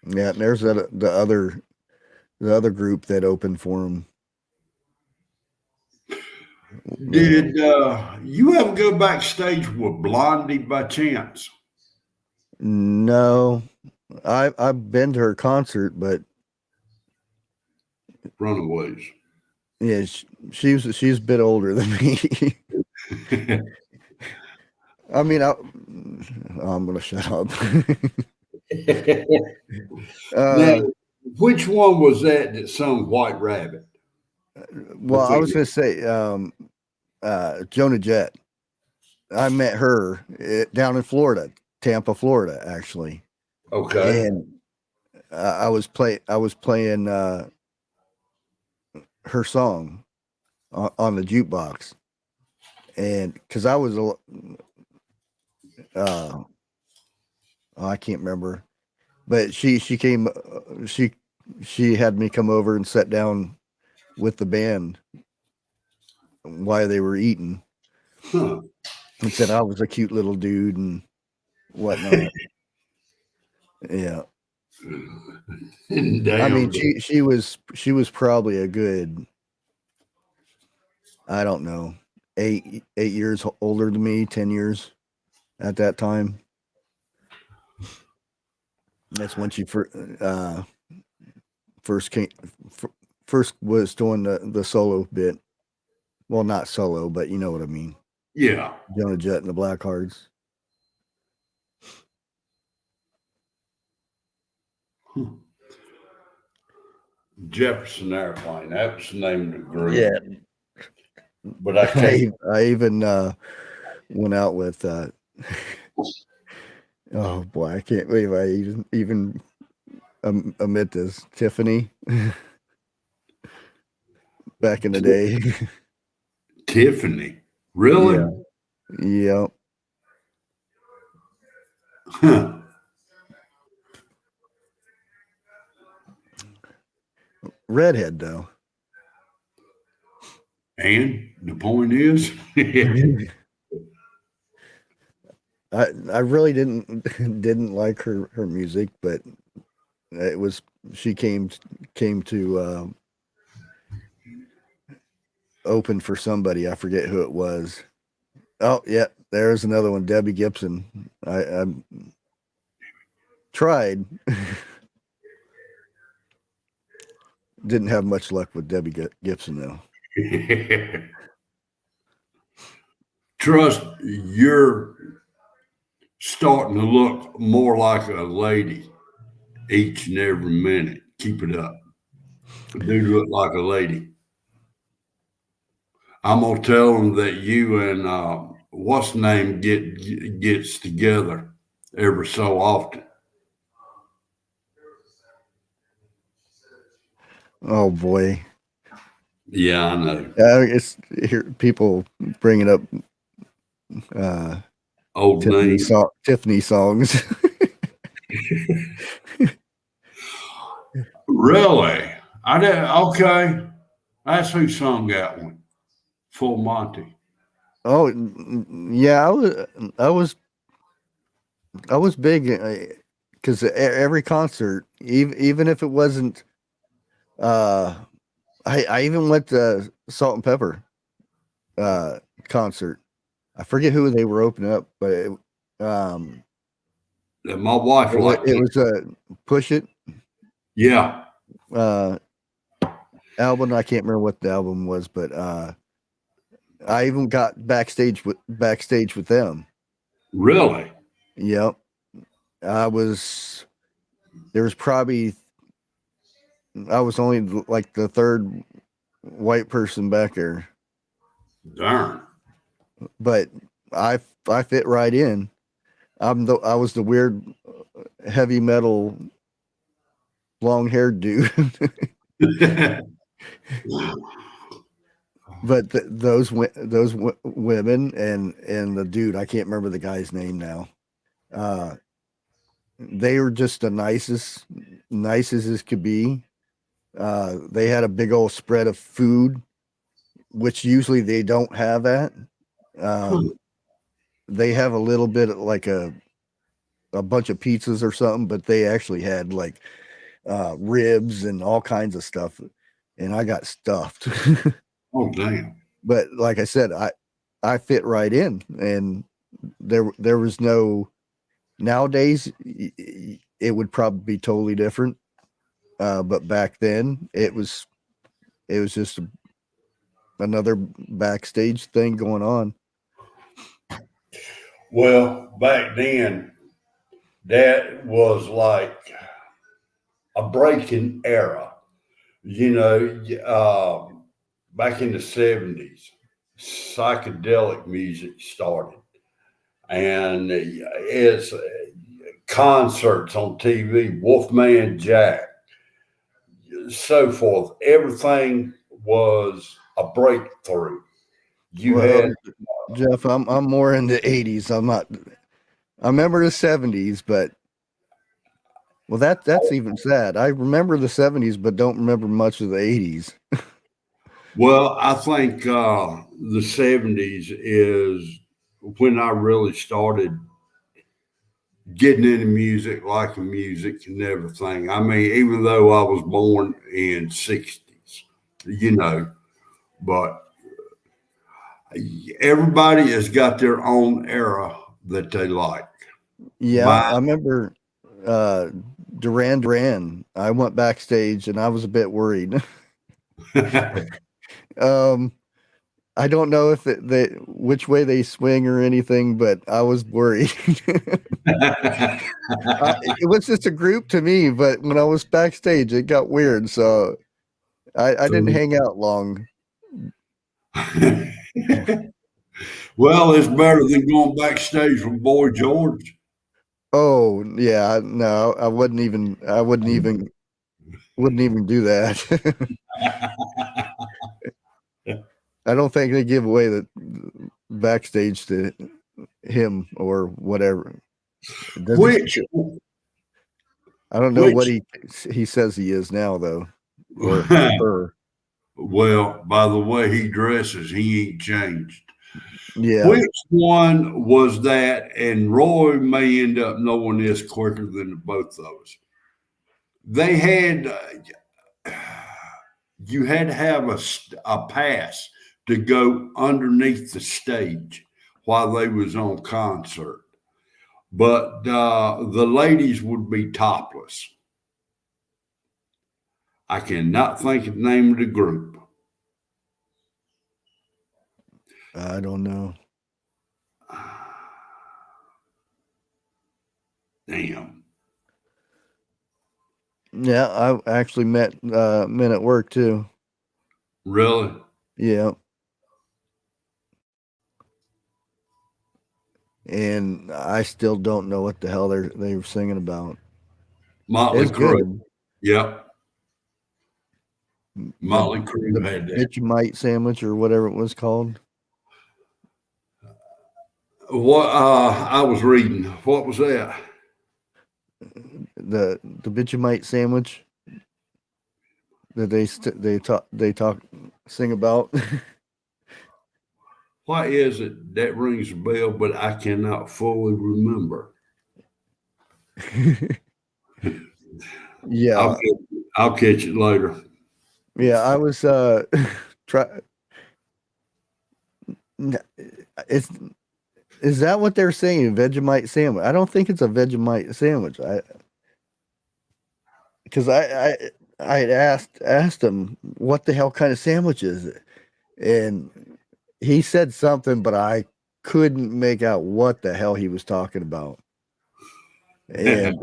Yeah, and there's the other group that opened for him. Did you ever go backstage with Blondie by chance? No, I've been to her concert, but Runaways. yeah, she's a bit older than me. I mean, I'm gonna shut up. Now, uh, which one was that sung White Rabbit? The well, I was female. gonna say Jonah Jett. I met her down in Florida, Tampa, Florida, actually, Okay. and I was playing her song on the jukebox, and because I was uh, I can't remember, but she came she had me come over and sit down with the band while they were eating, Huh. and said I was a cute little dude and whatnot. Yeah. I mean, Damn. she was probably a good, I don't know, 8 years older than me, 10 years at that time. That's when she first came, first was doing the solo bit. Well, not solo, but you know what I mean. Yeah. Jonah Jett and the Blackhearts. Jefferson Airplane. That was the name of the group. Yeah, But I can't. I even went out with. Oh boy, I can't believe I even admit this. Tiffany, back in the day. Tiffany. Really? Yeah, yeah. Huh. Redhead though. And the point is, I really didn't like her music, but it was she came to open for somebody. I forget who it was. Oh yeah, there's another one, Debbie Gibson. I tried. Didn't have much luck with Debbie Gibson though. Trust, you're starting to look more like a lady each and every minute. Keep it up. Do look like a lady. I'm gonna tell them that you and what's the name gets together every so often. Oh boy. Yeah, I know. It's here people bringing up Old name. Tiffany songs. Really? I did. Okay, that's who sung that one. Full Monty. Oh yeah, I was big because every concert, even if it wasn't, uh, I even went to Salt and Pepper concert. I forget who they were opening up, but My wife liked it it. was Push It Yeah. uh, album. I can't remember what the album was, but I even got backstage with them. Really? Yep, there was probably I was only like the third white person back there, Darn. but I fit right in. I was the weird heavy metal long haired dude. But those women and the dude, I can't remember the guy's name now. Uh, they were just the nicest as could be. They had a big old spread of food, which usually they don't have that. They have a little bit of like a bunch of pizzas or something, but they actually had like ribs and all kinds of stuff, and I got stuffed. Oh, damn. But like I said, I fit right in, and there was no nowadays it would probably be totally different. But back then it was just another backstage thing going on. Well, back then, that was like a breaking era. You know, back in the 70s, psychedelic music started, and it's concerts on TV, Wolfman Jack, so forth. Everything was a breakthrough. You Well, had, Jeff, I'm more in the 80s. I'm not. I remember the 70s, but well, that's even sad. I remember the 70s, but don't remember much of the 80s. well, I think the 70s is when I really started getting into music, liking music and everything. I mean, even though I was born in 60s, you know, but everybody has got their own era that they like. Yeah, My I remember uh, Duran. I went backstage and I was a bit worried. um, I don't know if which way they swing or anything, but I was worried. It was just a group to me, but when I was backstage, it got weird. So I didn't hang out long. well, it's better than going backstage with Boy George. Oh yeah, no, I wouldn't even. Wouldn't even do that. I don't think they give away the backstage to him or whatever. Does he? which, I don't know what which, he says he is now though, or her. well, by the way he dresses, he ain't changed. Yeah. Which one was that? And Roy may end up knowing this quicker than both of us. They had, you had to have a pass to go underneath the stage while they was on concert. But the ladies would be topless. I cannot think of the name of the group. I don't know. Damn. Yeah, I actually met men at work too. Really? Yeah. And I still don't know what the hell they were singing about. Motley It's Crue. good. Yep. The Motley Crue the had that. Vegemite sandwich or whatever it was called. What I was reading. What was that? The Vegemite sandwich that they talk sing about. Why is it that rings a bell, but I cannot fully remember? Yeah. I'll catch it later. Yeah, I was try it's is that what they're saying? Vegemite sandwich? I don't think it's a Vegemite sandwich. Because I had asked him what the hell kind of sandwich is it, and he said something, but I couldn't make out what the hell he was talking about. And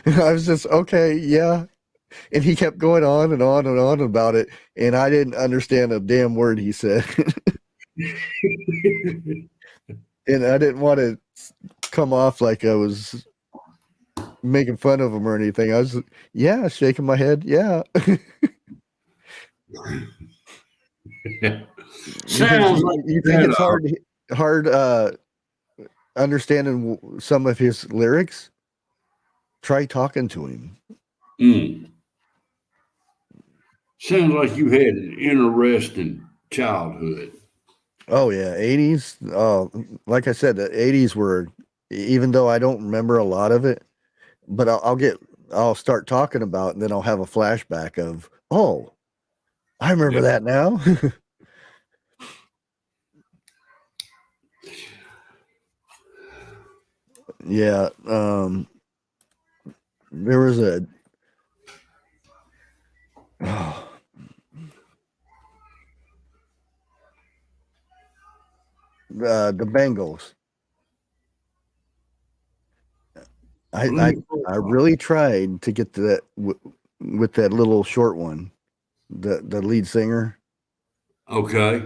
I was just okay, yeah. And he kept going on and on and on about it, and I didn't understand a damn word he said. And I didn't want to come off like I was making fun of him or anything. I was, yeah, shaking my head, yeah. Because Sounds like you think it's hard understanding some of his lyrics. Try talking to him. Sounds like you had an interesting childhood. Oh yeah, 80s. Oh, like I said, the 80s were. Even though I don't remember a lot of it, but I'll start talking about, it and then I'll have a flashback of, oh, I remember that now. Yeah. There was a. Oh, the Bengals. I really tried to get to that with that little short one, the lead singer, Okay.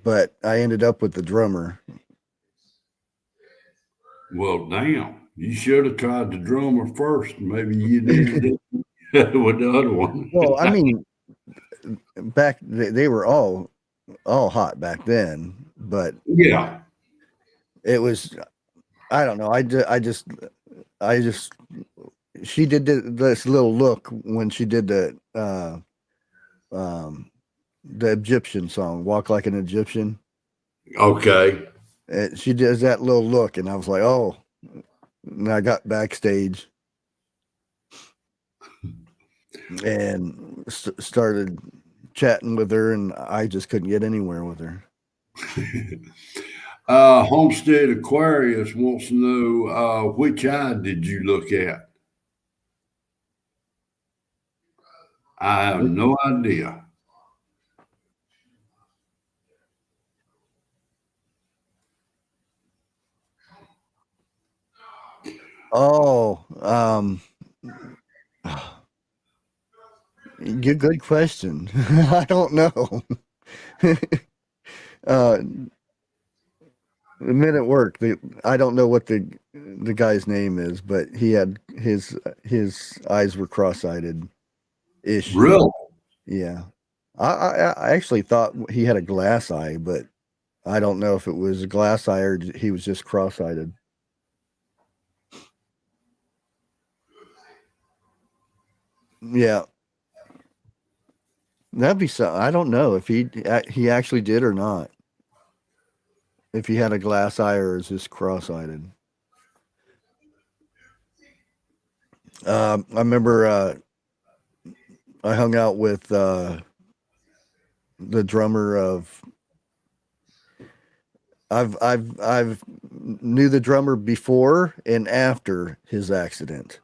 but I ended up with the drummer. Well, damn. You should have tried the drummer first. Maybe you did with the other one. Well, I mean, back they were all hot back then, but Yeah. it was, I don't know. I just she did this little look when she did the Egyptian song, "Walk Like an Egyptian." Okay. And she does that little look, and I was like, oh. And I got backstage and started chatting with her, and I just couldn't get anywhere with her. Homestead Aquarius wants to know which eye did you look at? I have no idea. Oh, good question. I don't know. The men at work, I don't know what the guy's name is, but he had his eyes were cross-eyed ish. Really? Yeah. I actually thought he had a glass eye, but I don't know if it was a glass eye or he was just cross-eyed. Yeah. That'd be so. I don't know if he actually did or not. If he had a glass eye or is just cross-eyed. I remember I hung out with the drummer of. I've knew the drummer before and after his accident.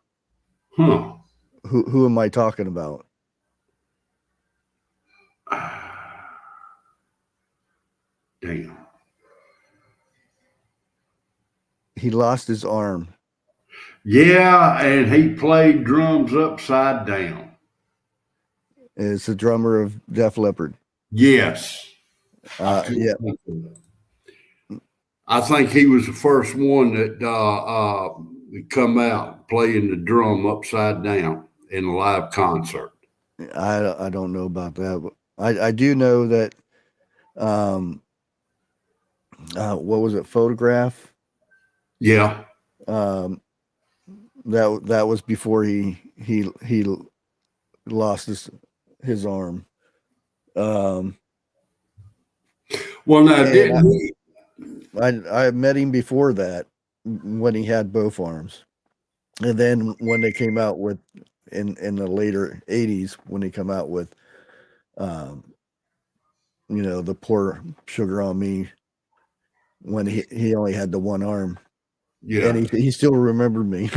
Huh. Who am I talking about? Damn. He lost his arm. Yeah, and he played drums upside down. It's the drummer of Def Leppard. Yes. Yeah. I think he was the first one that come out playing the drum upside down in a live concert. I don't know about that, but I do know that what was it, Photograph? Yeah. That was before he lost his arm. Well, now didn't he? I met him before that when he had both arms, and then when they came out with in the later '80s when they come out with, the Pour Sugar on Me, when he only had the one arm, Yeah. and he still remembered me.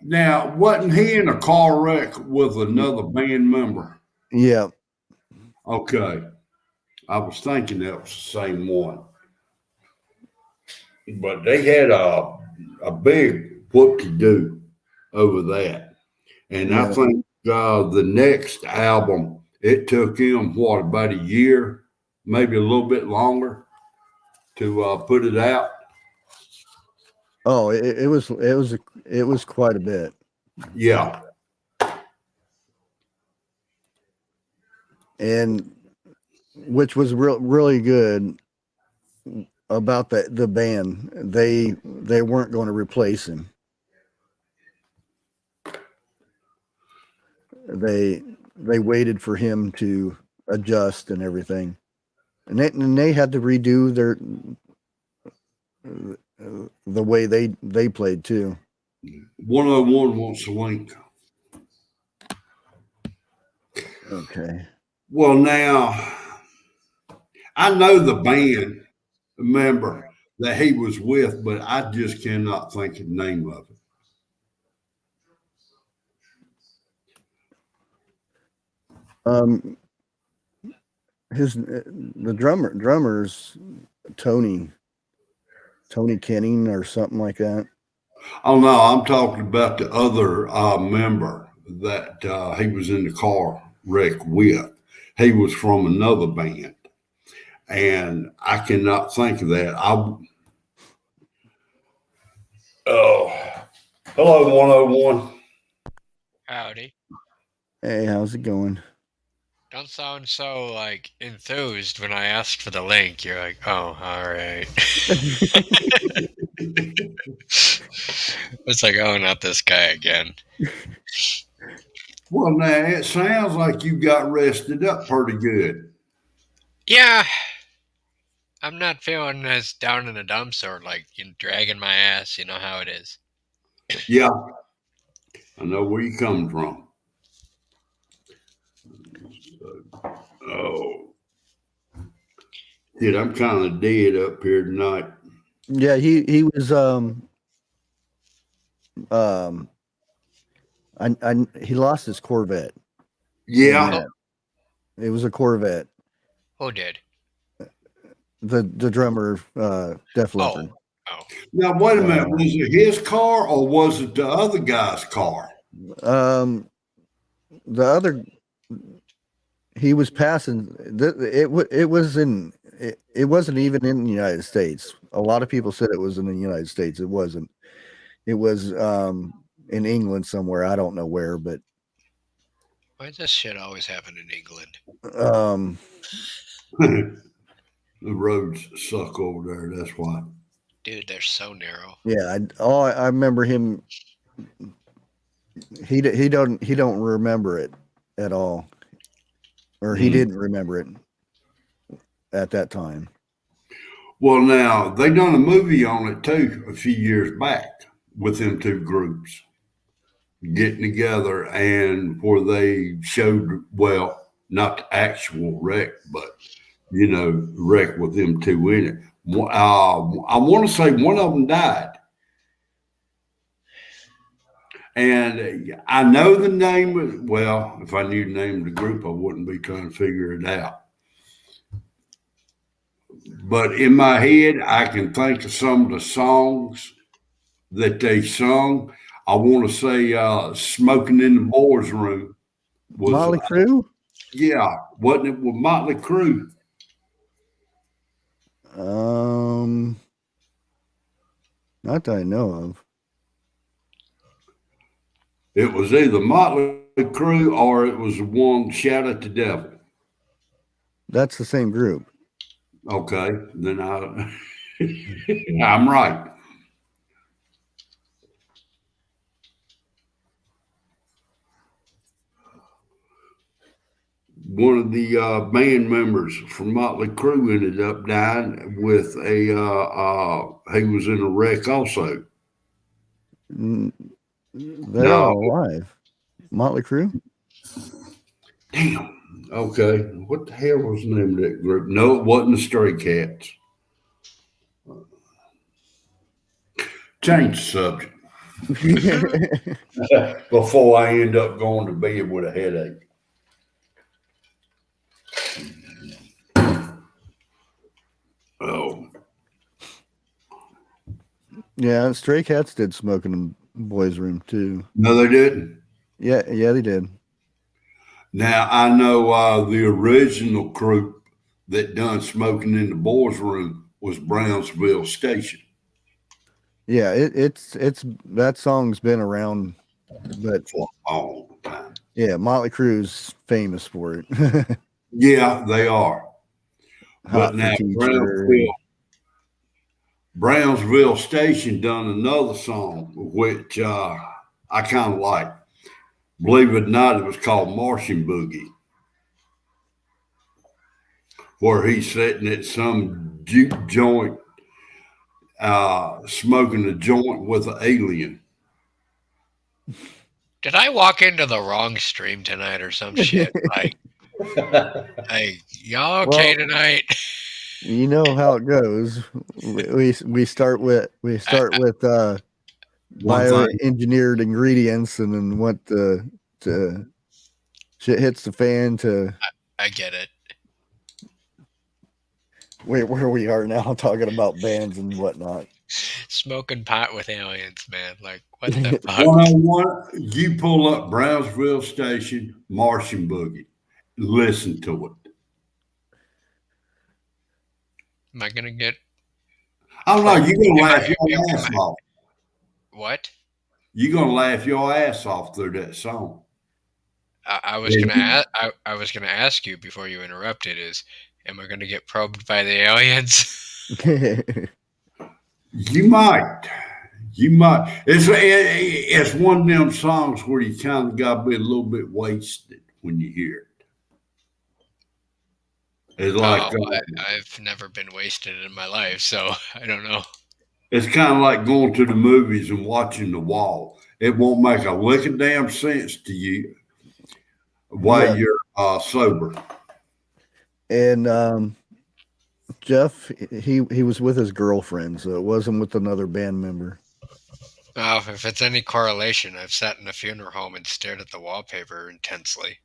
Now, wasn't he in a car wreck with another band member? Yeah. Okay. I was thinking that was the same one. But they had a big whoop-de-doo over that. And I Yeah. think the next album, it took him, about a year, maybe a little bit longer to put it out. Oh, it was quite a bit. Yeah. And which was really good about the band. They weren't going to replace him. They waited for him to adjust and everything, and they had to redo the way they played too. 101 wants to link. Okay. Well, now I know the band member that he was with, but I just cannot think of the name of it. The drummer's Tony Kenning or something like that. Oh no, I'm talking about the other member that he was in the car wreck with. He was from another band, and I cannot think of that. Hello, 101. Howdy. Hey, how's it going? Don't sound so like enthused when I asked for the link. You're like, oh, all right. It's like, oh, not this guy again. Well, now it sounds like you got rested up pretty good. Yeah, I'm not feeling as down in the dumps or like dragging my ass. You know how it is. Yeah, I know where you're coming from. Oh, dude, I'm kind of dead up here tonight. Yeah, he was he lost his Corvette. Yeah. It was a Corvette. Who did? The drummer, Def Leppard. Oh. Now wait a minute. Was it his car or was it the other guy's car? The other, he was passing. It wasn't even in the United States. A lot of people said it was in the United States. It wasn't. It was in England somewhere. I don't know where, but Why does this shit always happen in England? The roads suck over there. That's why. Dude, they're so narrow. Yeah, I remember him. He don't remember it at all, or he didn't remember it at that time. Well, now they done a movie on it too a few years back with them two groups getting together, and where they showed, well, not the actual wreck, but wreck with them two in it. I want to say one of them died. And I know the name. Well, if I knew the name of the group, I wouldn't be trying to figure it out. But in my head, I can think of some of the songs that they sung. I want to say "Smoking in the Boys' Room" was, Motley Crue? yeah, wasn't it with Motley Crue? Not that I know of. It was either Motley Crue or it was the one "Shout at the Devil." That's the same group. Okay, then I'm right. One of the band members from Motley Crue ended up dying with he was in a wreck also. They're all alive. Motley Crue? Damn. Okay. What the hell was the name of that group? No, it wasn't the Stray Cats. Change the subject before I end up going to bed with a headache. Oh. Yeah, Stray Cats did Smoke in the Boys' Room too. No, they didn't. Yeah, they did. Now I know the original group that done Smoking in the Boys' Room was Brownsville Station. Yeah, it's that song's been around, but for a long time. Yeah, Motley Crue's famous for it. Yeah, they are. Hot But now for Teacher. Brownsville Station done another song, which I kind of like. Believe it or not, it was called Martian Boogie, where he's sitting at some juke joint, smoking a joint with an alien. Did I walk into the wrong stream tonight or some shit? Like, hey, y'all okay tonight? You know how it goes. We start with bioengineered ingredients, and then what the shit hits the fan to. I get it. Where we are now, talking about bands and whatnot. Smoking pot with aliens, man. Like, what the fuck? 101, you pull up Brownsville Station, Martian Boogie. Listen to it. Am I gonna get? I'm like, you're gonna laugh your ass off. What? You're gonna laugh your ass off through that song. I was gonna ask you before you interrupted. Am I gonna get probed by the aliens? You might. It's one of them songs where you kind of got to be a little bit wasted when you hear it. It's like I've never been wasted in my life, so I don't know. It's kind of like going to the movies and watching The Wall. It won't make a lick of damn sense to you while you're sober. And Jeff, he was with his girlfriend, so it wasn't with another band member. Oh, if it's any correlation, I've sat in a funeral home and stared at the wallpaper intensely.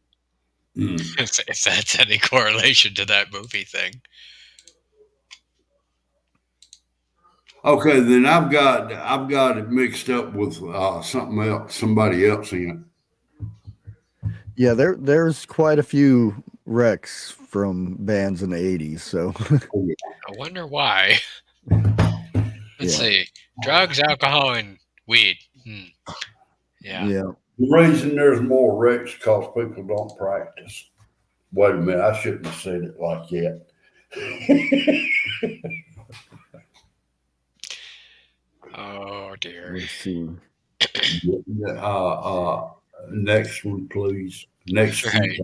If that's any correlation to that movie thing. Okay, then I've got it mixed up with somebody else in it. Yeah, there's quite a few wrecks from bands in the 80s, so I wonder why. Let's see. Drugs, alcohol, and weed. Yeah. The reason there's more wrecks because people don't practice. Wait a minute, I shouldn't have said it like that. Oh dear. Let's see. Next one, please. Next right.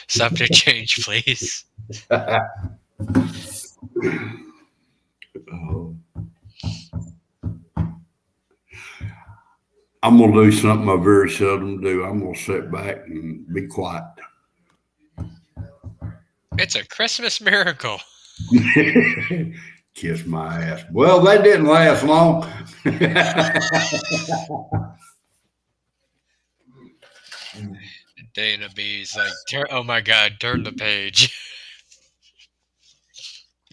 Subject change, please. I'm going to do something I very seldom do. I'm going to sit back and be quiet. It's a Christmas miracle. Kiss my ass. Well, that didn't last long. Dana B's like, oh my God, turn the page.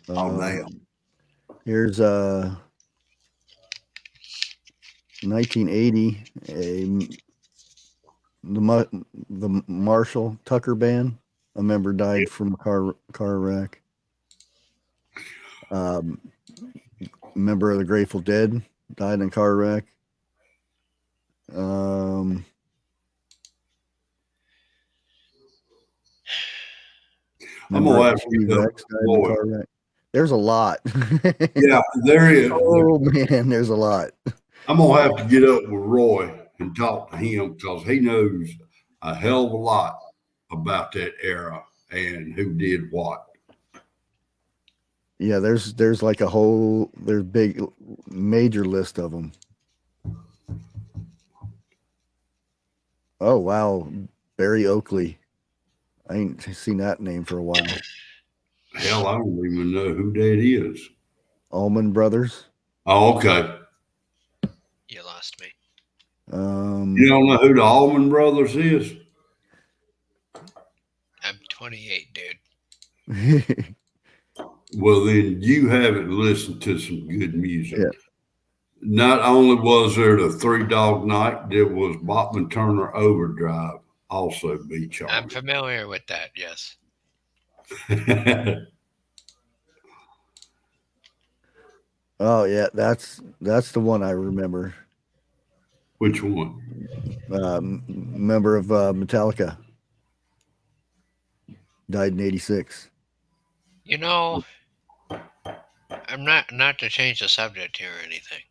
Oh, damn. Here's 1980, the Marshall Tucker band. A member died from a car wreck. Member of the Grateful Dead died in a car wreck. I'm gonna have to get Rex died in a car wreck. There's a lot. Yeah, there is. Oh man, there's a lot. I'm gonna have to get up with Roy and talk to him because he knows a hell of a lot about that era and who did what. Yeah, there's like there's big major list of them. Oh wow, Barry Oakley. I ain't seen that name for a while. Hell, I don't even know who that is. Allman Brothers. Oh, okay. You lost me. You don't know who the Allman Brothers is? I'm 28, dude. Well, then you haven't listened to some good music. Yeah. Not only was there the Three Dog Night, there was Bachman Turner Overdrive, also Beach Army. I'm familiar with that, yes. Oh yeah, that's the one I remember. Which one? Member of Metallica. Died in 86. You know, I'm not to change the subject here or anything.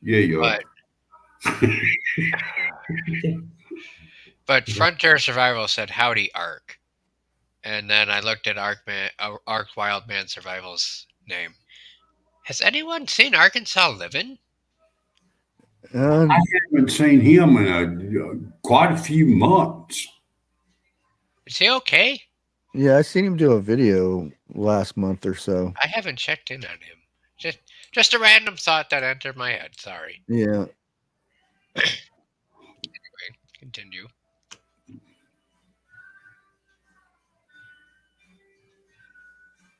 Yeah, you are. But Frontier Survival said howdy Ark. And then I looked at Ark Wildman Survival's name. Has anyone seen Arkansas Living? I haven't seen him in quite a few months. Is he okay? Yeah, I seen him do a video last month or so. I haven't checked in on him. Just a random thought that entered my head. Sorry. Yeah. Anyway, continue.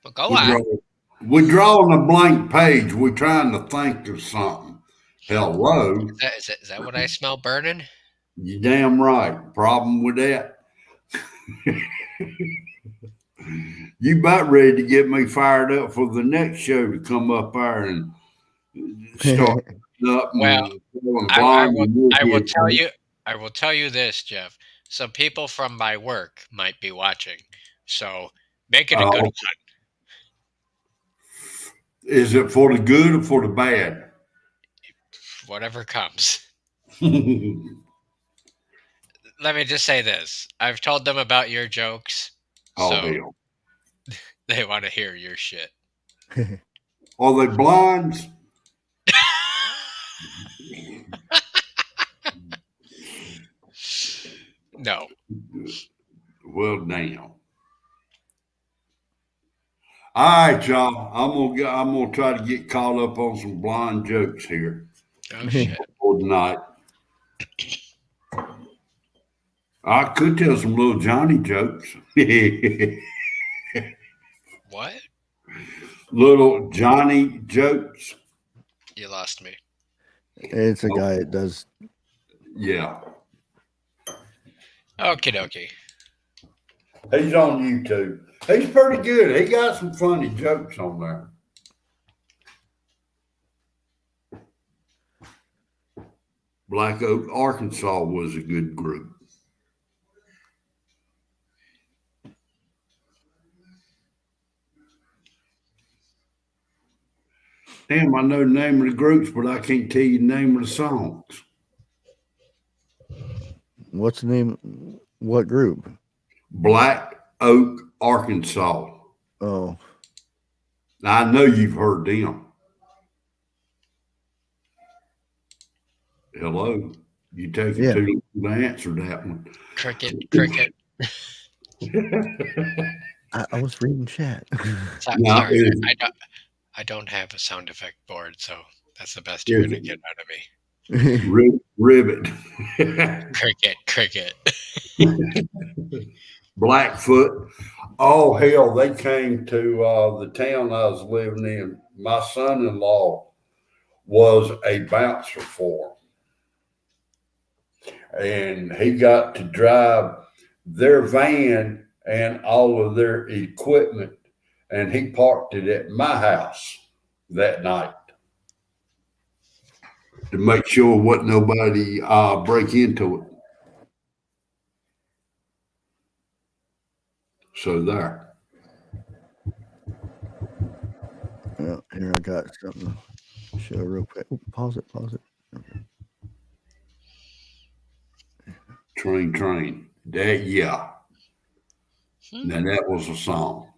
But go on. We're drawing a blank page. We're trying to think of something. Hello. Is that what I smell burning? You damn right. Problem with that. You about ready to get me fired up for the next show to come up there and start up. Well, I will tell you this, Jeff. Some people from my work might be watching, so make it a good one. Is it for the good or for the bad? Whatever comes. Let me just say this. I've told them about your jokes. So they want to hear your shit. Are they blinds? No. Well, damn. All right, y'all. I'm gonna try to get caught up on some blind jokes here. Oh shit. For tonight. I could tell some little Johnny jokes. What? Little Johnny jokes. You lost me. It's a guy that does. Yeah. Okie dokie. He's on YouTube. He's pretty good. He got some funny jokes on there. Black Oak, Arkansas was a good group. Damn, I know the name of the groups, but I can't tell you the name of the songs. What's the name? What group? Black Oak, Arkansas. Oh. I know you've heard them. Hello. You take it too long to answer that one. Cricket. I was reading chat. Sorry, I don't have a sound effect board, so that's the best you're going to get out of me. Ribbit. Cricket. Blackfoot. Oh hell, they came to the town I was living in. My son-in-law was a bouncer for them, and he got to drive their van and all of their equipment, and he parked it at my house that night to make sure what nobody break into it. So there. Well, here I got something to show real quick. Oh, pause it. Okay. Train. That yeah. Now that was a song.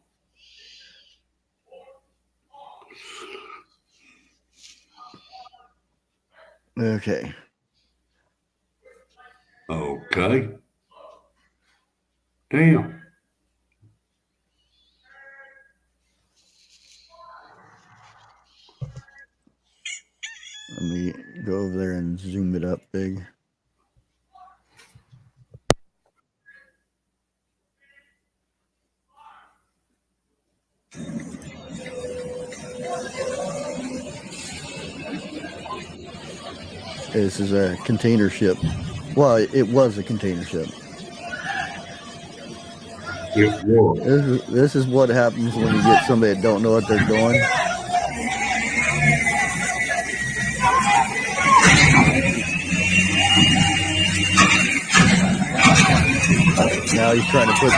Okay. Okay. Damn. Let me go over there and zoom it up big. This is a container ship. Well, it was a container ship. It was. This is what happens when you get somebody that don't know what they're doing. Now he's trying to put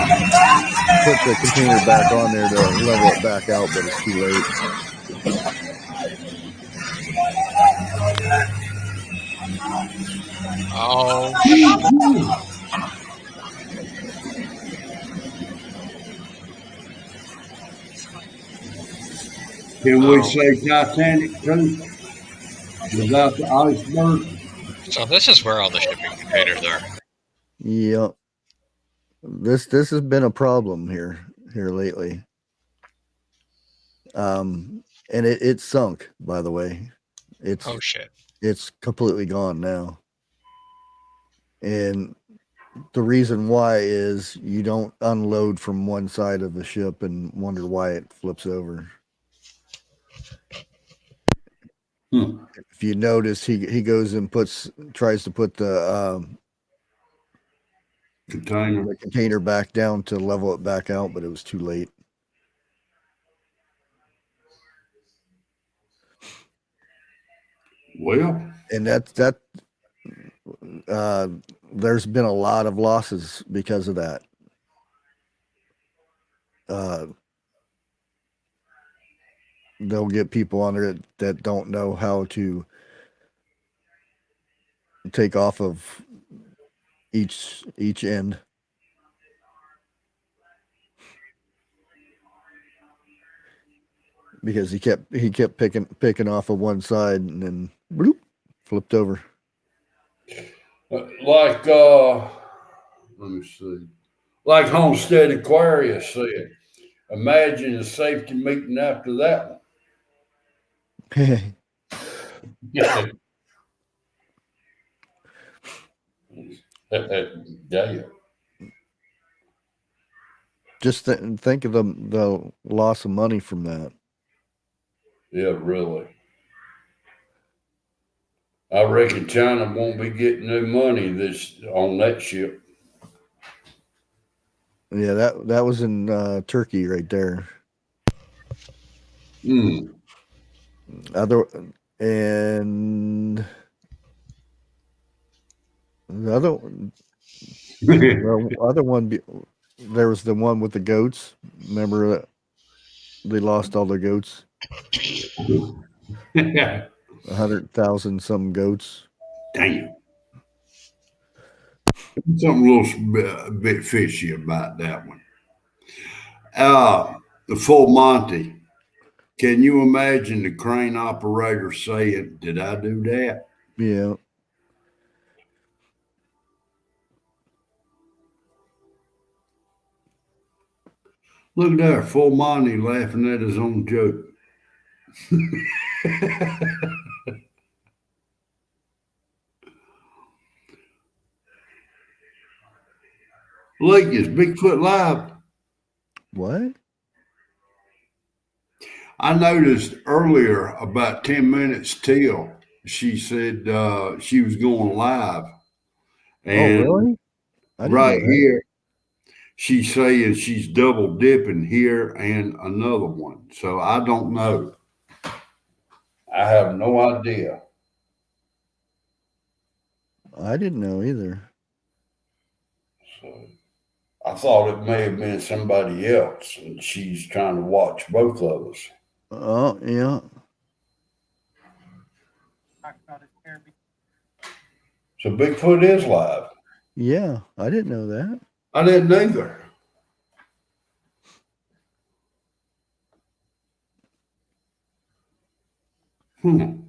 the container back on there to level it back out, but it's too late. Oh, Can we oh. say Titanic too? Without the iceberg? So this is where all the shipping containers are. Yep. This has been a problem here lately. And it sunk, by the way. Oh shit. It's completely gone now. And the reason why is you don't unload from one side of the ship and wonder why it flips over. If you notice, he goes and tries to put the container back down to level it back out, but it was too late. Well, And there's been a lot of losses because of that. They'll get people on there that don't know how to take off of each end. Because he kept picking off of one side and then bloop, flipped over. Like let me see. Like Homestead Aquarius said, imagine a safety meeting after that one. Yeah. Damn. Just think of the loss of money from that. Yeah, really. I reckon China won't be getting no money on that ship. Yeah, that was in Turkey right there. And the other one, there was the one with the goats. Remember they lost all the goats. 100,000 some goats. Damn. Something a bit fishy about that one. The Full Monty. Can you imagine the crane operator saying, "Did I do that?" Yeah. Look there, Full Monty laughing at his own joke. Look, is Bigfoot live? What? I noticed earlier, about 10 minutes till, she said she was going live. Oh, And really? I didn't know right that. here, she's saying she's double dipping here and another one. So I don't know. I have no idea. I didn't know either. So I thought it may have been somebody else, and she's trying to watch both of us. Oh, yeah. So Bigfoot is live. Yeah, I didn't know that. I didn't either. Hmm.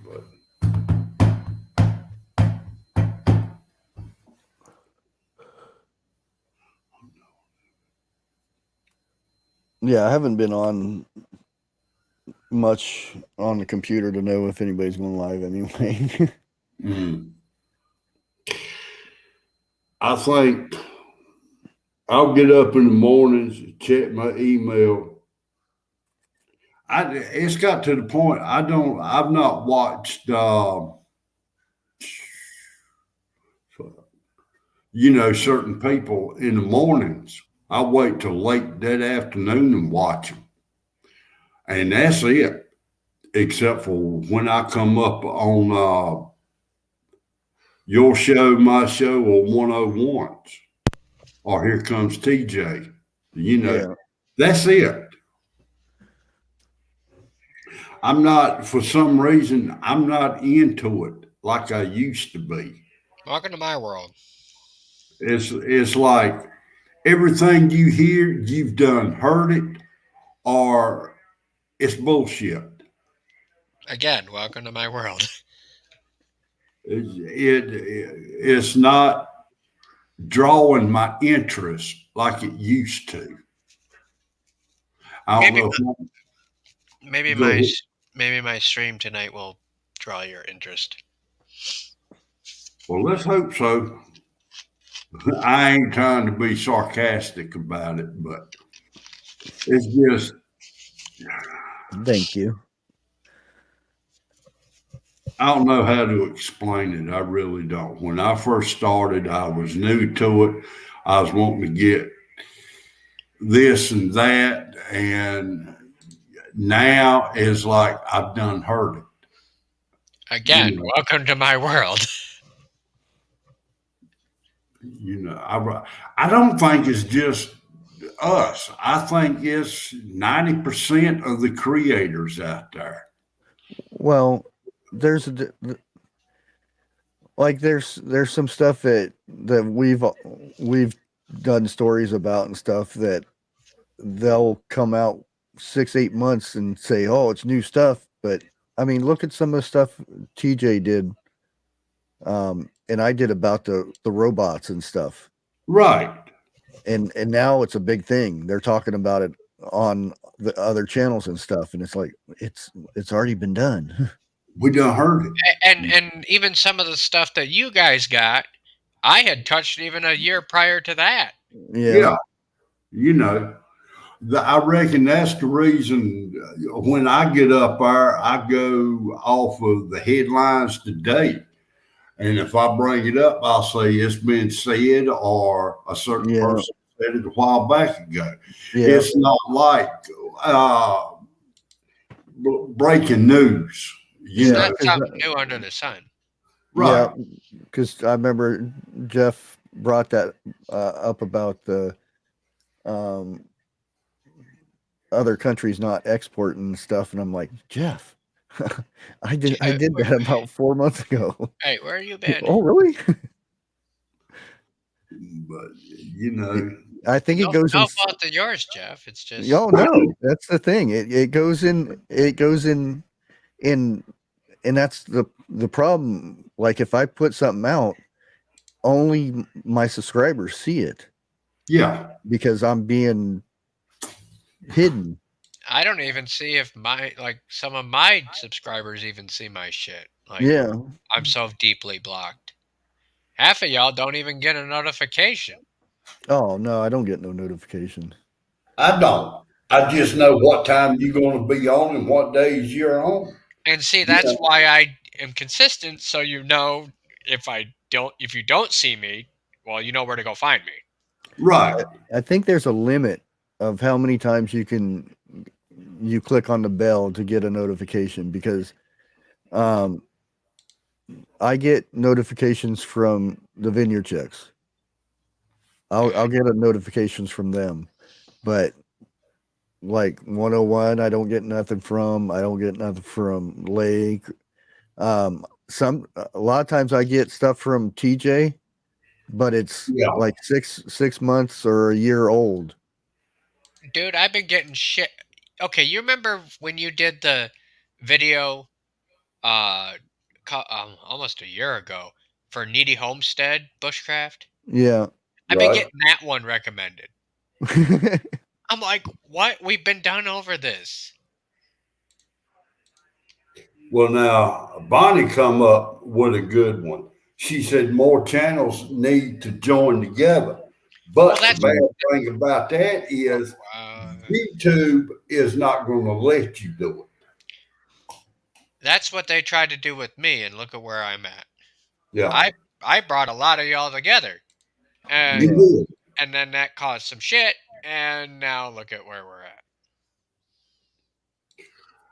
But Yeah, I haven't been on much on the computer to know if anybody's going live anyway. I think I'll get up in the mornings, check my email. It's got to the point I've not watched certain people in the mornings. I wait till late that afternoon and watch them. And that's it. Except for when I come up on your show, my show, or 101s, or Here Comes TJ. Yeah. That's it. For some reason, I'm not into it like I used to be. Welcome to my world. It's like everything you hear, you've done heard it, or it's bullshit. Again, welcome to my world. It's not drawing my interest like it used to. I don't Maybe, know. maybe Go my ahead. maybe my stream tonight will draw your interest. Well, let's hope so. I ain't trying to be sarcastic about it, but it's just Thank you. I don't know how to explain it. I really don't. When I first started, I was new to it. I was wanting to get this and that, and now it's like I've done heard it. Again, welcome to my world. I don't think it's just us. I think it's 90% of the creators out there. Well, there's there's some stuff that we've done stories about and stuff that they'll come out 6-8 months and say, oh, it's new stuff. But I mean, look at some of the stuff TJ did, and I did about the robots and stuff. Right. And now it's a big thing. They're talking about it on the other channels and stuff, and it's like it's already been done. We done heard it. And even some of the stuff that you guys got, I had touched even a year prior to that. Yeah. I reckon that's the reason when I get up there, I go off of the headlines today. And if I bring it up, I'll say it's been said or a certain person said it a while back ago. Yeah. It's not like breaking news. It's not something new under the sun. Right. Yeah, because I remember Jeff brought that up about the other countries not exporting stuff, and I'm like, Jeff, I did that about 4 months ago. Hey, where are you been? Oh, really? But I think it goes no fault of yours, Jeff. It's just no, that's the thing. It goes in, and that's the problem. Like if I put something out, only my subscribers see it. Yeah, because I'm being hidden. I don't even see if some of my subscribers even see my shit. Like, Yeah. I'm so deeply blocked. Half of y'all don't even get a notification. Oh no, I don't get no notifications. I don't. I just know what time you're going to be on and what days you're on. And see, Yeah. that's why I am consistent, so you know if you don't see me, well, you know where to go find me. Right. I think there's a limit of how many times you click on the bell to get a notification because um I get notifications from the vineyard chicks. I'll get a notifications from them, but like 101, I don't get nothing from. I don't get nothing from Lake. A lot of times I get stuff from TJ, but it's Yeah. like 6 months or a year old. Dude, I've been getting shit. Okay, you remember when you did the video uh almost a year ago for Needy Homestead Bushcraft? Yeah. I've been Right. getting that one recommended. I'm like, what? We've been done over this. Well, now Bonnie come up with a good one. She said more channels need to join together. Well, But the that's bad thing about that is uh, YouTube is not going to let you do it. that's what they tried to do with me, and look at where I'm at. Yeah. I brought a lot of y'all together, You and Yeah. did. then that caused some shit, and now look at where we're at.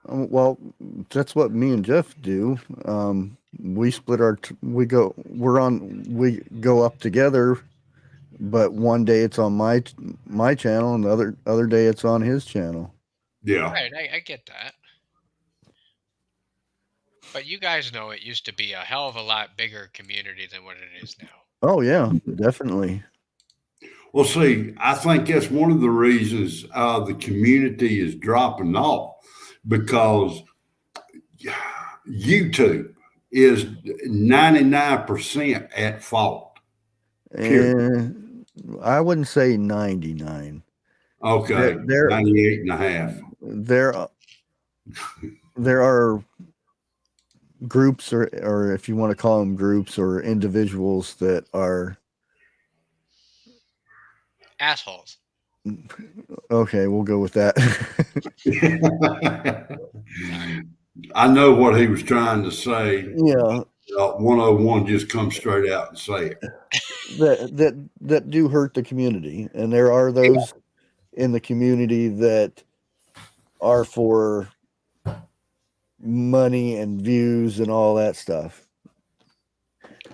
Well, that's what me and Jeff do. We split we go up together, but one day it's on my channel and the other day it's on his channel. Yeah. Right, I get that. But you guys know it used to be a hell of a lot bigger community than what it is now. Oh yeah, definitely. Well, see, I think that's one of the reasons the community is dropping off because YouTube is 99% at fault. Period. And I wouldn't say 99. Okay. There 98 and a half. there there are groups or if you want to call them groups or individuals that are Assholes. okay, we'll go with that. Sorry. I know what he was trying to say. Yeah, 101 just come straight out and say it. that do hurt the community, and there are those in the community that are for money and views and all that stuff.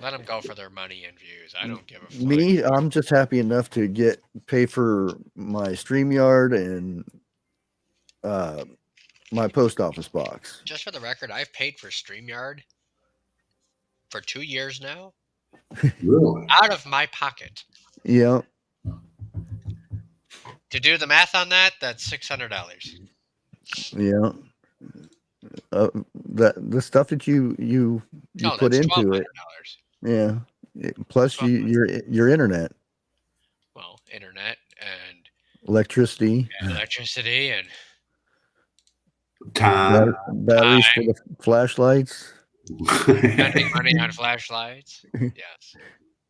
Let them go for their money and views. I don't give a fuck. Me, I'm just happy enough to pay for my StreamYard and my post office box. Just for the record, I've paid for StreamYard for 2 years now Really? out of my pocket. Yeah. To do the math on that, that's $600. Yeah. The stuff that you No, put that's into it. $1,200. Yeah. Plus your internet, Well, internet and electricity, electricity and Time. batteries for the flashlights. spending money on flashlights. Yes.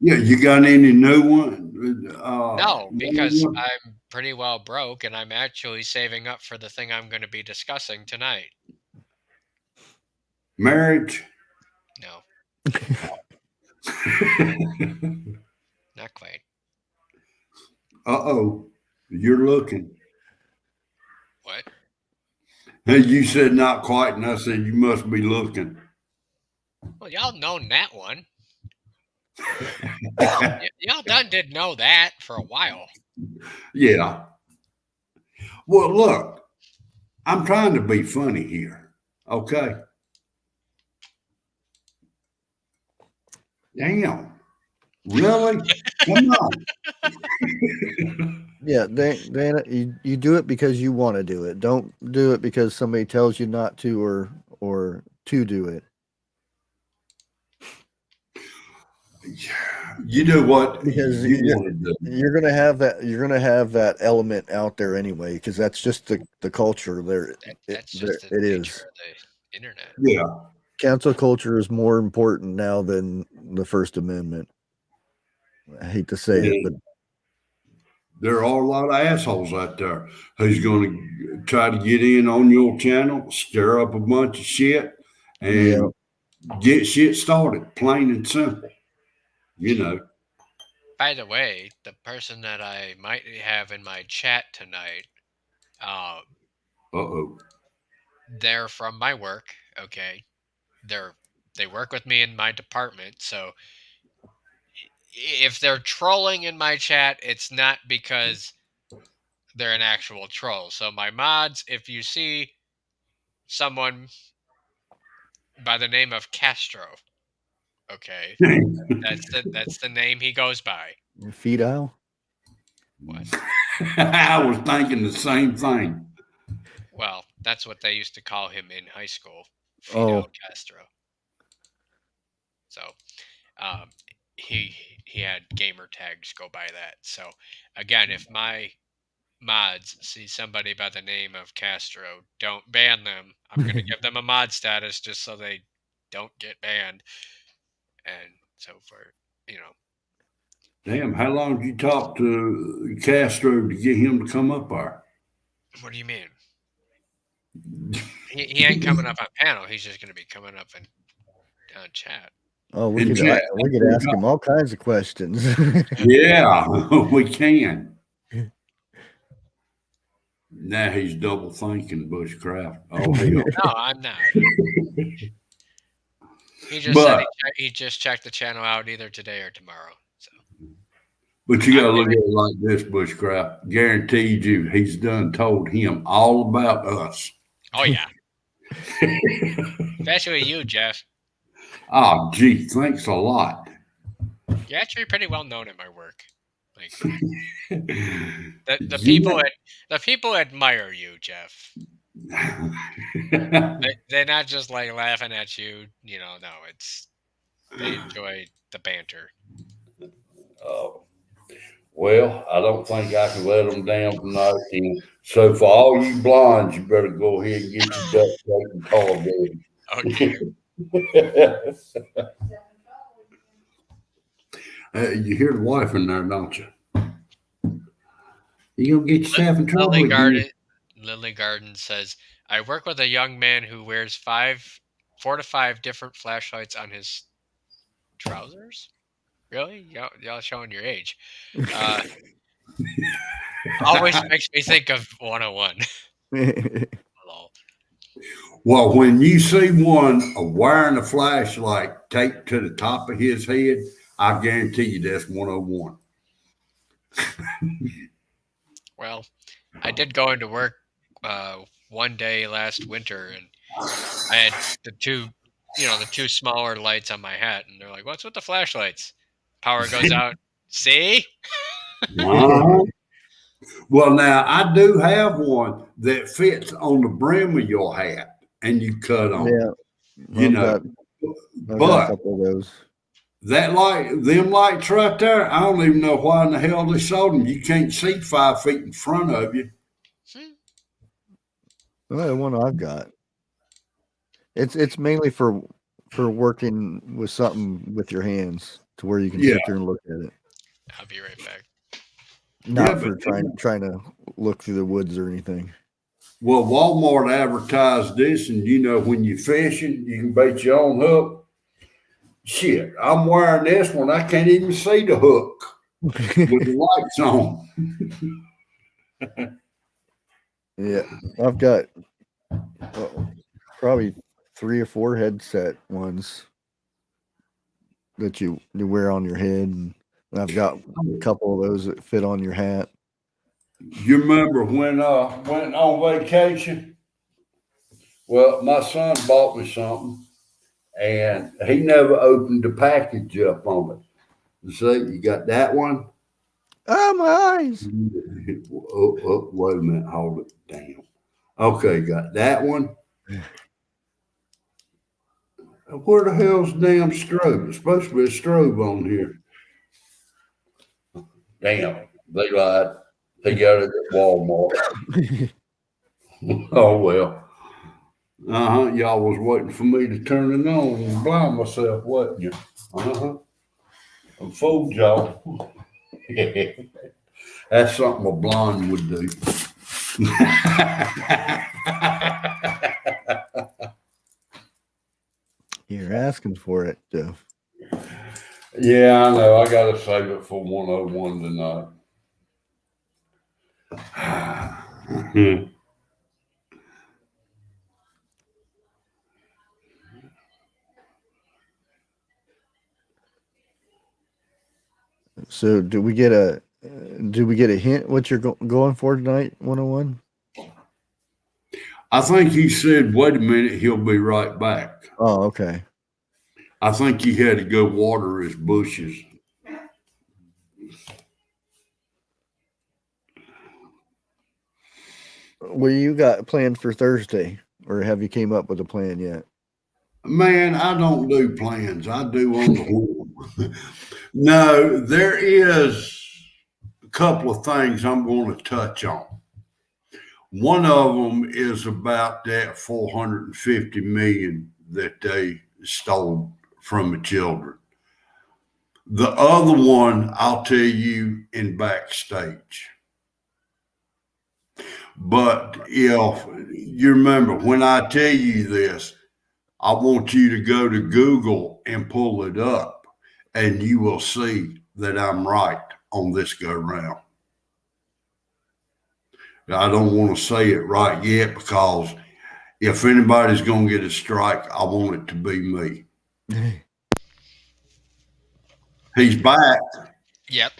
Yeah, you got any new one? No, because I'm pretty well broke and I'm actually saving up for the thing I'm going to be discussing tonight. Marriage? No, not quite. Uh-oh. You're looking. What? Hey, you said not quite, and I said you must be looking. Well, y'all known that one. Y'all did know that for a while. Yeah. Well, look, I'm trying to be funny here. Okay. Damn. Really? Come on. Yeah, Dana, you do it because you want to do it. Don't do it because somebody tells you not to or to do it. You know what because you want to do. you're gonna have that element out there anyway, because that's just the culture there. That's just the It nature is. of the internet. Yeah, Cancel culture is more important now than the First Amendment. I hate to say it, but there are a lot of assholes out there who's going to try to get in on your channel, stir up a bunch of shit, yeah, and get shit started, plain and simple. By the way, the person that I might have in my chat tonight, uh, Uh-oh. they're from my work. Okay, they work with me in my department. So if they're trolling in my chat, it's not because they're an actual troll. So my mods, if you see someone by the name of Castro, okay, that's the name he goes by. Fidel. What? I was thinking the same thing. Well, that's what they used to call him in high school, Fidel Oh, Castro. So, um, he had gamer tags go by that. So, again, if my mods see somebody by the name of Castro, don't ban them. I'm gonna give them a mod status just so they don't get banned. And so for you know, Damn, how long did you talk to Castro to get him to come up there? what do you mean? He ain't coming up on panel. He's just gonna be coming up in chat. oh, In chat. we could ask him all kinds of questions. Yeah, we can. Now he's double thinking Bushcraft. Oh hell! No, I'm not. He just said But he just checked the channel out either today or tomorrow. So you got I'm to look at giving, it like this, Bushcraft. Guaranteed you, he's done told him all about us. oh yeah, especially you, Jeff. Oh, gee, thanks a lot. You're actually pretty well known at my work. Like Yeah. the people admire you, Jeff. They're not just like laughing at you. No, they enjoy the banter. Oh, well, I don't think I can let them down tonight. And so for all you blondes, you better go ahead and get your duct tape and tar Okay. ready. You hear the wife in there, don't you? You gonna get yourself in trouble again. Lily Garden says, I work with a young man who wears 4 to 5 different flashlights on his trousers. Really? Y'all showing your age. Always makes me think of 101. Lol. Well, when you see one wearing a flashlight taped to the top of his head, I guarantee you that's 101. Well, I did go into work one day last winter, and I had the two smaller lights on my hat, and they're like, "What's with the flashlights?" Power goes out. See? Uh-huh. Well, now I do have one that fits on the brim of your hat, and you cut on. Yeah, You know, I've got a but couple of those. that light, them lights right there, I don't even know why in the hell they sold them. You can't see 5 feet in front of you. Well, the one I've got. It's mainly for working with something with your hands to where you can Yeah, sit there and look at it. I'll be right back. Not yeah, for but trying to look through the woods or anything. well, Walmart advertised this, and when you're fishing, you can bait your own hook. Shit, I'm wearing this one. I can't even see the hook with the lights on. Yeah, I've got probably 3 or 4 headset ones that you wear on your head, and I've got a couple of those that fit on your hat. You remember when I went on vacation? Well, my son bought me something, and he never opened the package up on it. You see, you got that one. Oh, my eyes! Wait a minute, hold it down. Okay, got that one. Where the hell's the damn strobe? There's supposed to be a strobe on here. Damn, they lied. They got it at Walmart. Oh well. Y'all was waiting for me to turn it on and blind myself, wasn't you? I fooled y'all. That's something a blonde would do. You're asking for it, Jeff. Yeah, I know. I gotta save it for 101 tonight. So, do we get a hint what you're going for tonight? 101. I think he said, "Wait a minute, he'll be right back." Oh, okay. I think he had to go water his bushes. What you got planned for Thursday, or have you came up with a plan yet? Man, I don't do plans. I do on the horn. No, there is a couple of things I'm going to touch on. One of them is about that 450 million that they stole from the children. The other one, I'll tell you in backstage. But if you remember, when I tell you this, I want you to go to Google and pull it up, and you will see that I'm right on this go round. I don't want to say it right yet because if anybody's going to get a strike, I want it to be me. He's back. Yep.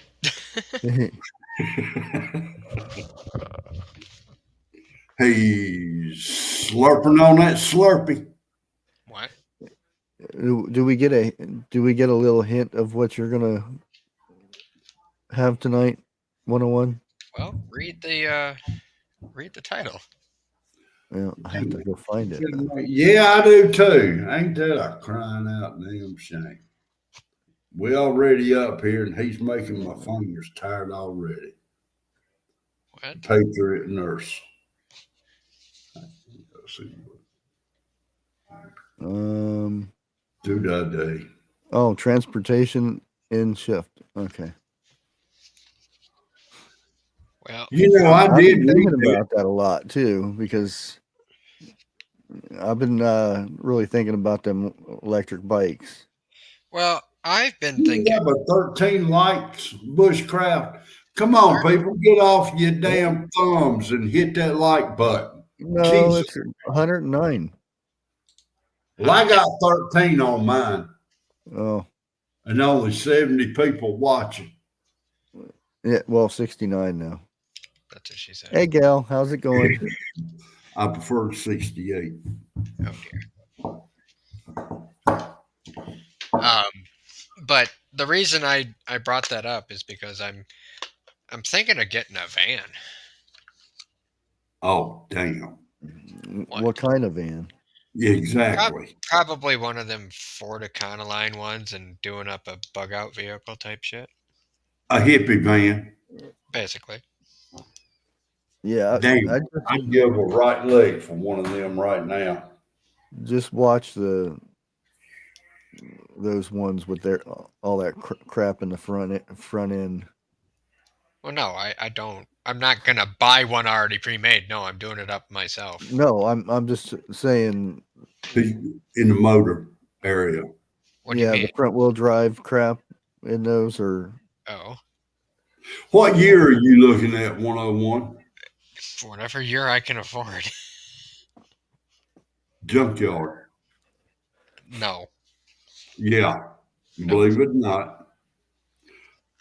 He's slurping on that Slurpee. What? Do we get a little hint of what you're gonna have tonight? 101. Well, read the title. Well, I have to go find it. Yeah, I do too. Ain't that a crying out damn shame? We already up here, and he's making my fingers tired already. What? Patriot nurse. Do-da-day. Oh, transportation in shift. Okay. Well, You know, I I've did been thinking read that. about that a lot too, because I've been really thinking about them electric bikes. well, I've been You thinking. have a 13 likes, Bushcraft. Come on, people, get off your damn thumbs and hit that like button. No, Jesus. it's 109. Well, I got 13 on mine Oh, and only 70 people watching. yeah. Well, 69 now. That's what she said. Hey, gal, how's it going? I prefer 68. Oh dear. But the reason I brought that up is because I'm thinking of getting a van. Oh, damn. What kind of van? Yeah, exactly. Probably one of them Ford Econoline ones and doing up a bug out vehicle type shit. A hippie van. Basically. Yeah, Damn, I I'd give a right leg for one of them right now. just watch those ones with their all that crap in the front end. Well, no, I don't. I'm not gonna buy one already pre-made. No, I'm doing it up myself. No, I'm just saying. In the motor area. What do you mean? The front wheel drive crap in those are. Oh, What year are you looking at, 101? whatever year I can afford. Junkyard. No. Yeah. Believe it or not.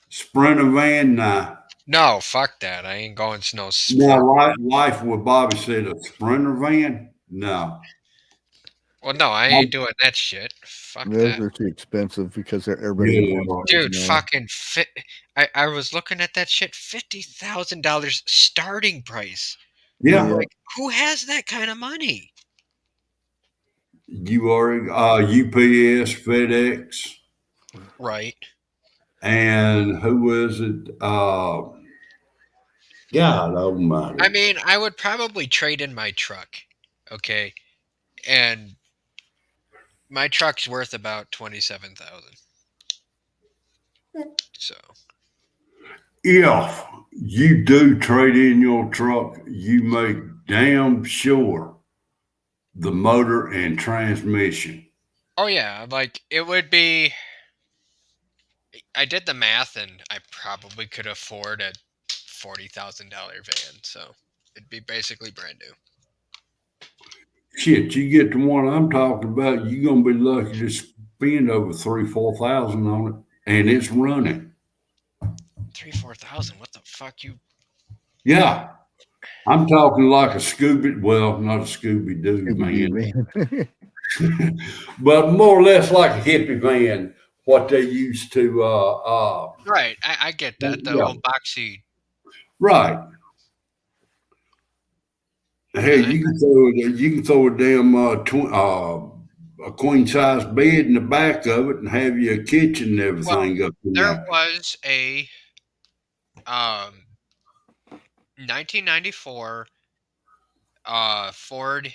Sprinter van, nah. No, fuck that. I ain't going to no Now, life with Bobby said a Sprinter van? No. Well, no, I ain't doing that shit. Fuck Those that. are too expensive because everybody wants Dude, now. fucking fit. I was looking at that shit. $50,000 starting price. Yeah. Like, who has that kind of money? You are UPS, FedEx, Right. and who is it? God Almighty. I mean, I would probably trade in my truck. Okay. And my truck's worth about 27,000. So If you do trade in your truck, you make damn sure the motor and transmission. oh yeah, like it would be. I did the math, and I probably could afford a $40,000 van, so it'd be basically brand new. Shit, you get the one I'm talking about, you're gonna be lucky to spend over 3-4 thousand on it, and it's running. 3-4 thousand. What the fuck you? Yeah, I'm talking like a Scooby. Well, not a Scooby Doo van, Man. but more or less like a hippie van. What they used to. Right, I get that. The Yeah, old boxy. right. Hey, I, you can throw a damn a queen size bed in the back of it and have your kitchen and well, everything up in there there. was a 1994 Ford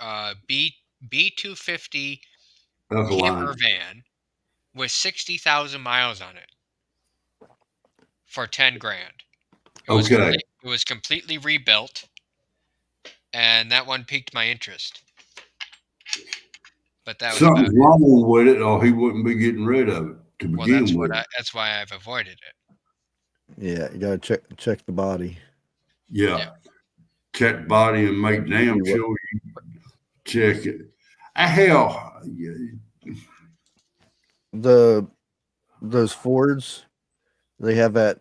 B250 That's a camper line. van with 60,000 miles on it for 10 grand. Okay. It was completely rebuilt, and that one piqued my interest. But that was about Something's wrong with it, or he wouldn't be getting rid of it to well. begin with. That's why I've avoided it. Yeah, you gotta check the body. Yeah. Yeah. Check body and make See damn what- sure you check it. Hell, Those Fords, they have that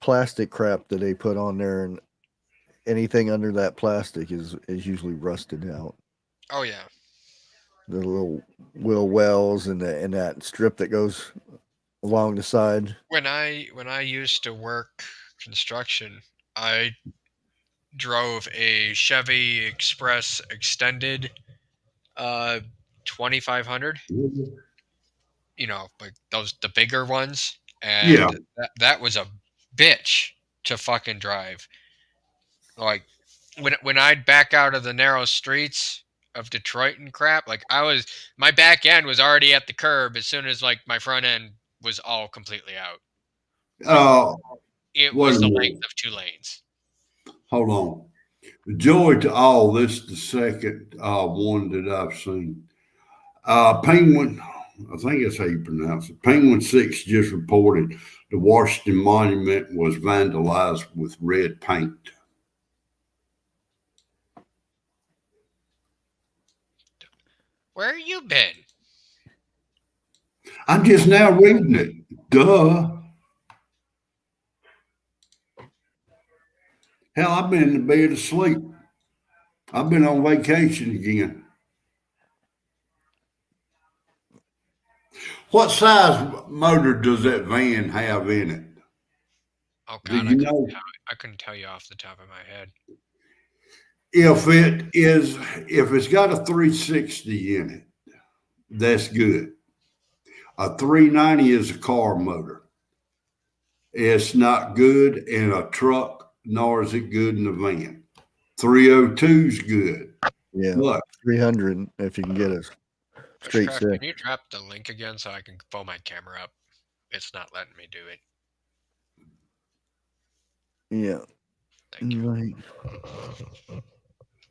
plastic crap that they put on there, and anything under that plastic is usually rusted out. Oh yeah. The little wheel wells and that strip that goes along the side. When I used to work construction, I drove a Chevy Express Extended 2500. You know, like the bigger ones, yeah. and that was a bitch to fucking drive. Like when I'd back out of the narrow streets of Detroit and crap, like my back end was already at the curb as soon as like my front end was all completely out. It Wait was a the minute. length of 2 lanes. Hold on. Joy to all, this is the second one that I've seen. Penguin, I think that's how you pronounce it. Penguin 6 just reported the Washington Monument was vandalized with red paint. Where you been? I'm just now reading it. Duh. Hell, I've been in the bed asleep. I've been on vacation again. What size motor does that van have in it? Oh Do god, you know? I couldn't tell you off the top of my head. If it's got a 360 in it, that's good. A 390 is a car motor. It's not good in a truck, nor is it good in a van. 302 is good. Yeah, But 300 if you can get a straight Bushcraft, six. can you drop the link again so I can pull my camera up? It's not letting me do it. Yeah. Thank you. Right.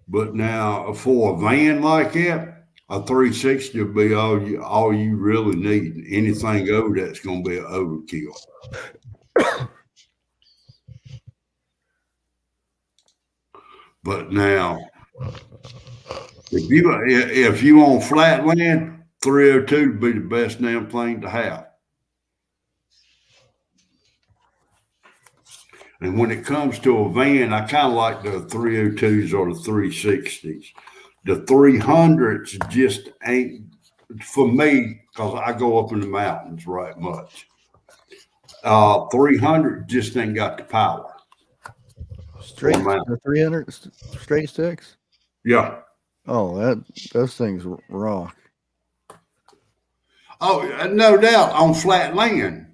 but now for a van like that, a 360 will be all you really need. Anything over that's going to be an overkill. But now, if you on flat land, 302 would be the best damn thing to have. And when it comes to a van, I kind of like the 302s or the 360s. The 300s just ain't for me because I go up in the mountains right much. 300 just ain't got the power. Straight Or mount. the 300 straight sticks. Yeah. Oh, those things rock. Oh, no doubt on flat land.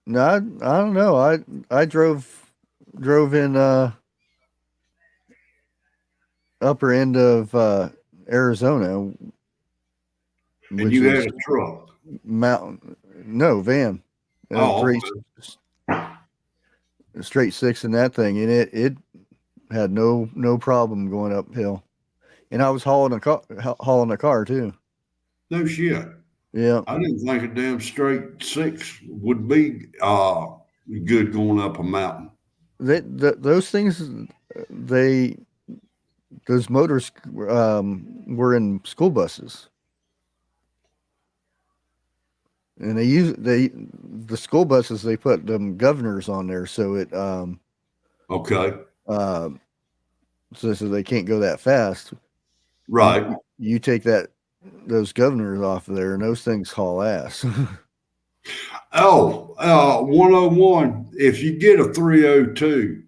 No, I don't know. I drove in upper end of Arizona, And which you had is a truck. mountain. No, van. Oh, Three straight six in that thing, and it had no problem going uphill. And I was hauling a car too. no shit. Yeah, I didn't think a damn straight six would be good going up a mountain. those things, they those motors were in school buses, and the school buses, they put them governors on there, so it Okay. uh, so they can't go that fast. Right. You take those governors off of there, and those things haul ass. Oh, 101. If you get a 302,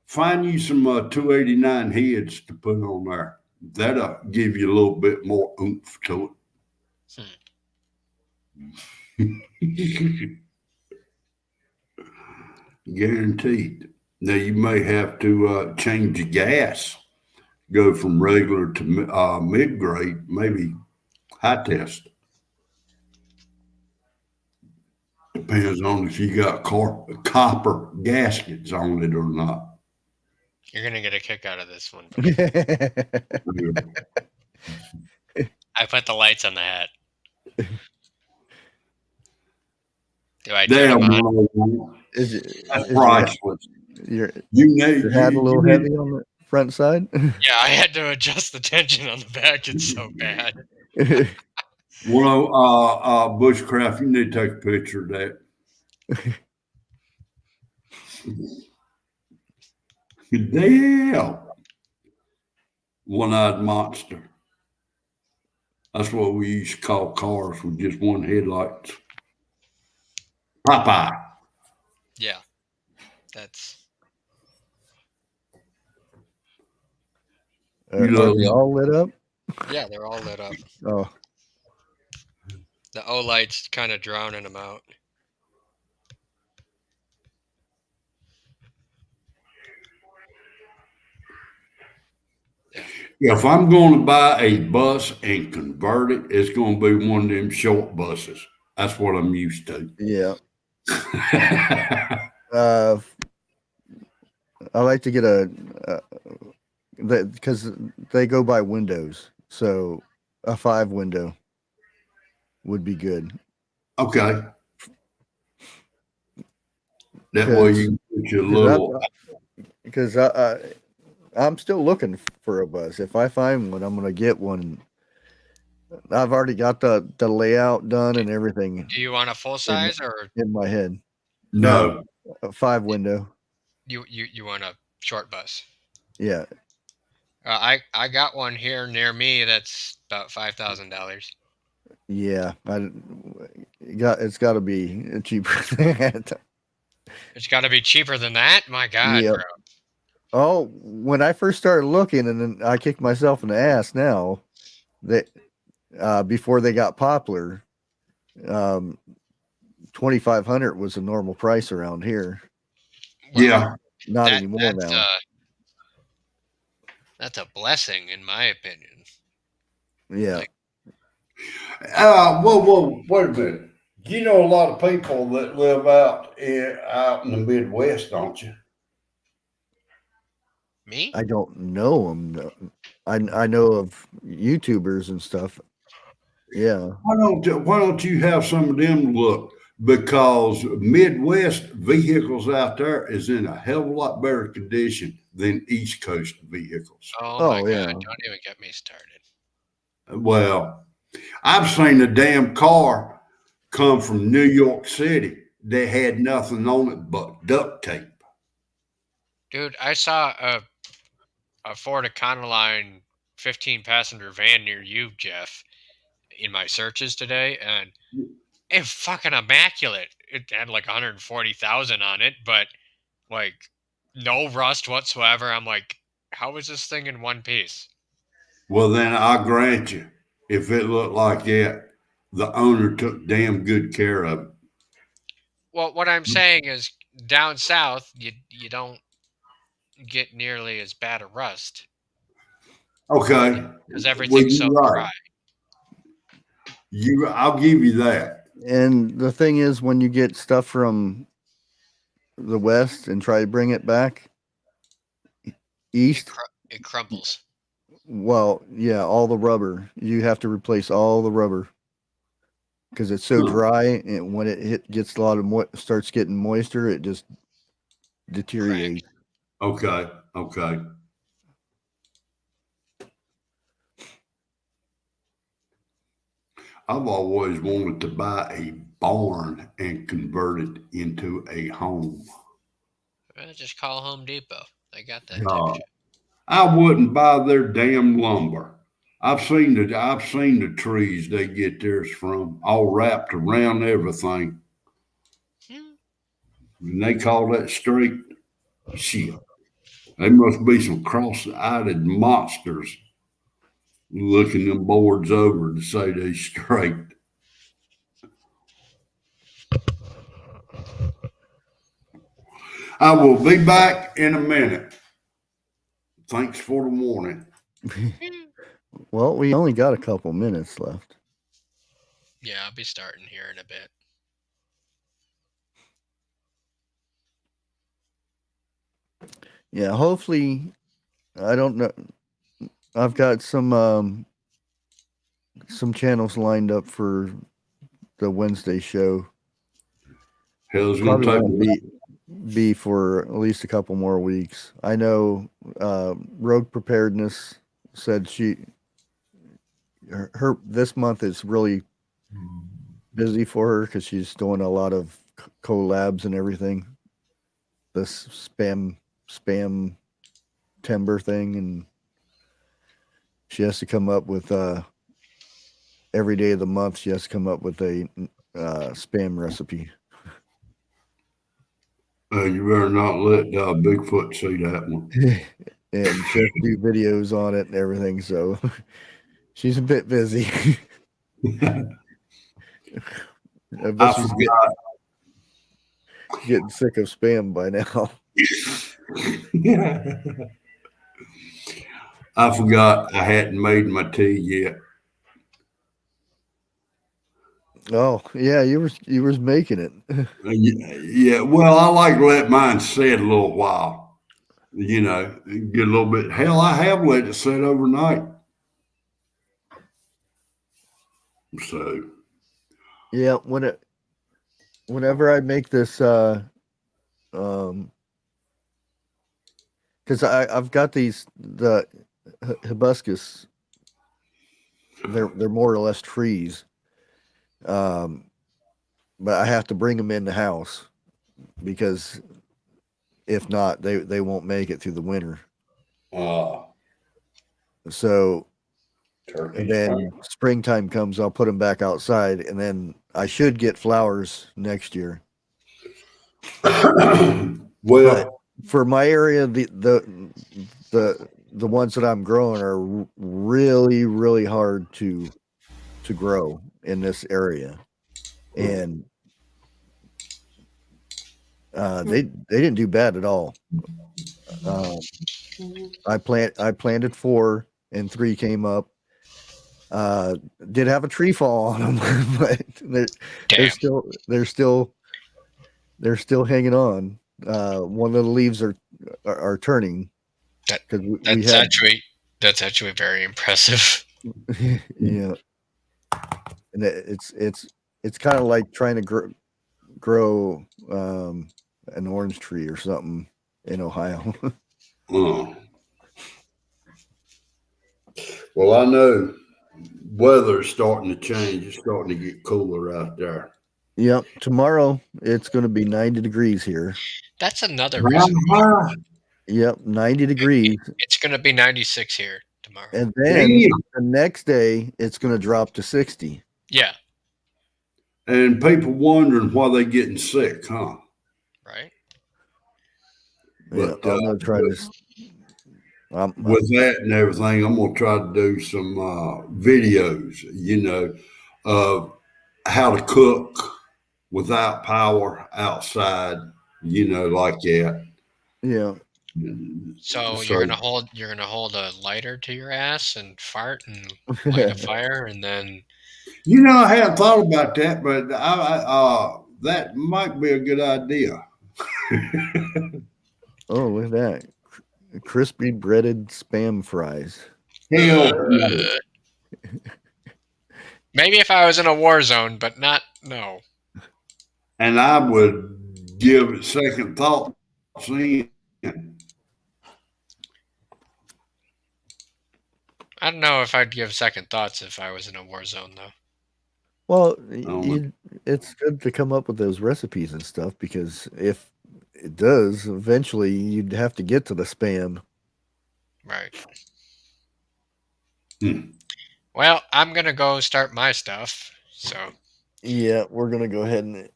find you some 289 heads to put on there. That'll give you a little bit more oomph to it. Guaranteed. Now, you may have to change your gas, go from regular to mid grade, maybe high test. Depends on if you got copper gaskets on it or not. You're gonna get a kick out of this one. Is I put the lights on the hat. Do I turn Damn, them on? that's is priceless. your You hat a little need heavy on the front side? Yeah, I had to adjust the tension on the back. It's so bad. Bushcraft. You need to take a picture of that. Damn, one-eyed monster. That's what we used to call cars with just one headlight. Popeye. Yeah, that's You Are know, they all lit up? yeah. They're all lit up. Oh, The O lights kind of drowning them out. yeah, if I'm going to buy a bus and convert it, it's going to be one of them short buses. That's what I'm used to. yeah. Uh, I like to get because they go by windows, so a 5 window would be good. Okay. That way you can put your little. Because I'm still looking for a bus. If I find one, I'm gonna get one. I've already got the layout done and everything Do you want a full size or in my head. No. A 5 window. you want a short bus? Yeah, I got one here near me that's about $5,000. yeah. It's got to be cheaper than that. It's got to be cheaper than that. My God, Yeah. bro. Oh, when I first started looking, and then I kick myself in the ass now that before they got popular, 2,500 was a normal price around here. Well, Yeah. Not anymore that's now. that's a blessing, in my opinion. Yeah. Like, Whoa, wait a minute. You know a lot of people that live out in the Midwest, don't you? me? I don't know them. No. I know of YouTubers and stuff. Yeah. Why don't you have some of them look? Because Midwest vehicles out there is in a hell of a lot better condition than East Coast vehicles. Oh my Oh, God! yeah. Don't even get me started. Well, I've seen a damn car come from New York City that had nothing on it but duct tape. Dude, I saw a Ford Econoline 15-passenger van near you, Jeff, in my searches today, and it's fucking immaculate. It had like 140,000 on it, but like no rust whatsoever. I'm like, how is this thing in one piece? Well, then I grant you, if it looked like that, the owner took damn good care of it. Well, what I'm saying is, down south, you don't get nearly as bad a rust Okay. because Well, everything's so you're right. dry. I'll give you that. And the thing is, when you get stuff from the west and try to bring it back east, It crumbles. well, yeah, all the rubber. You have to replace all the rubber because it's so Huh. dry, and when gets a lot of starts getting moisture, it just deteriorates. Okay. Okay. I've always wanted to buy a barn and convert it into a home. Well, just call Home Depot. They got that type of Uh, shit. I wouldn't buy their damn lumber. I've seen the trees they get theirs from, all wrapped around everything, Hmm. and they call that straight. Shit. They must be some cross-eyed monsters looking them boards over to say they straight. I will be back in a minute. Thanks for the warning. Well, we only got a couple minutes left. Yeah, I'll be starting here in a bit. Yeah, hopefully, I don't know. I've got some channels lined up for the Wednesday show. Hell's gonna Probably take won't be for at least a couple more weeks. I know Rogue Preparedness said her this month is really busy for her because she's doing a lot of collabs and everything. This spam timber thing, and she has to come up with every day of the month. She has to come up with a spam recipe. You better not let Bigfoot see that one. And she has to do videos on it and everything. So she's a bit busy. I bet I she's forgot. getting sick of spam by now. I forgot I hadn't made my tea yet. Oh yeah, you was making it. Yeah, well, I like to let mine sit a little while. You know, get a little bit. Hell, I have let it sit overnight. So, Yeah, whenever I make this um because I've got the hibiscus, they're more or less trees. Um but I have to bring them in the house because if not, they won't make it through the winter. So, and then springtime comes, I'll put them back outside, and then I should get flowers next year. well, But for my area, the ones that I'm growing are really really hard to grow in this area, and they didn't do bad at all. I planted 4 and 3 came up. Did have a tree fall on them, but Damn. they're still hanging on. One of the leaves are turning because we had That's actually very impressive. yeah, and it's kind of like trying to grow an orange tree or something in Ohio. well, I know weather's starting to change. It's starting to get cooler out there. Yep, tomorrow it's going to be 90 degrees here. That's another reason. Yep, 90 degrees. It's going to be 96 here tomorrow. And then the next day it's going to drop to 60. Yeah. And people wondering why they getting sick, huh? Right. Yeah, But I'm going to try to with that and everything, I'm gonna try to do some videos, of how to cook without power outside, like that. Yeah. So So, you're gonna hold a lighter to your ass and fart and light a fire, and then I hadn't thought about that, but that might be a good idea. Oh, look at that. Crispy breaded spam fries. Hell no. maybe if I was in a war zone, but not no. And I would give it second thoughts then. I don't know if I'd give second thoughts if I was in a war zone though. Well, Um, it's good to come up with those recipes and stuff because if it does, eventually you'd have to get to the spam. Right. hmm. Well, I'm gonna go start my stuff, so Yeah, we're gonna go ahead and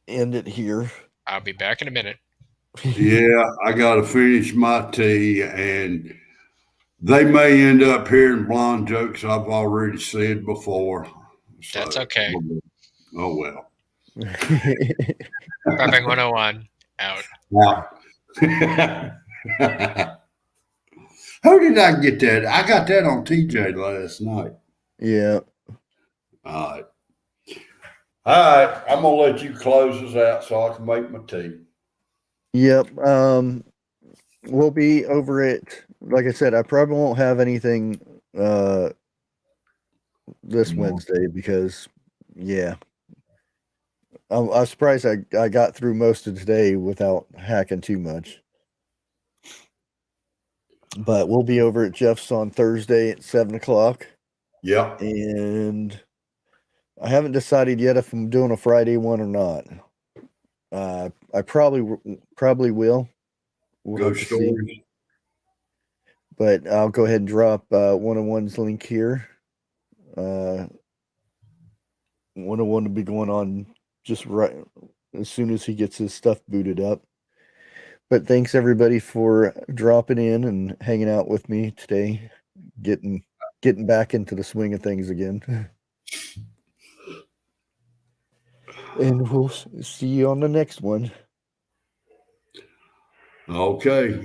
end it here. I'll be back in a minute. Yeah, I got to finish my tea, and they may end up hearing blonde jokes I've already said before. That's So, okay. oh well. Prepping 101 out. Wow. How did I get that? I got that on TJ last night. Yeah. All right. All right. I'm gonna let you close us out so I can make my tea. Yep. We'll be over it. Like I said, I probably won't have anything this Wednesday because yeah. I was surprised I got through most of today without hacking too much. But we'll be over at Jeff's on Thursday at 7:00. Yep. And I haven't decided yet if I'm doing a Friday one or not. I probably will. We'll have Ghost to see. stories. But I'll go ahead and drop 101's link here. 101 will be going on just right as soon as he gets his stuff booted up. But thanks everybody for dropping in and hanging out with me today, getting back into the swing of things again. And we'll see you on the next one. Okay.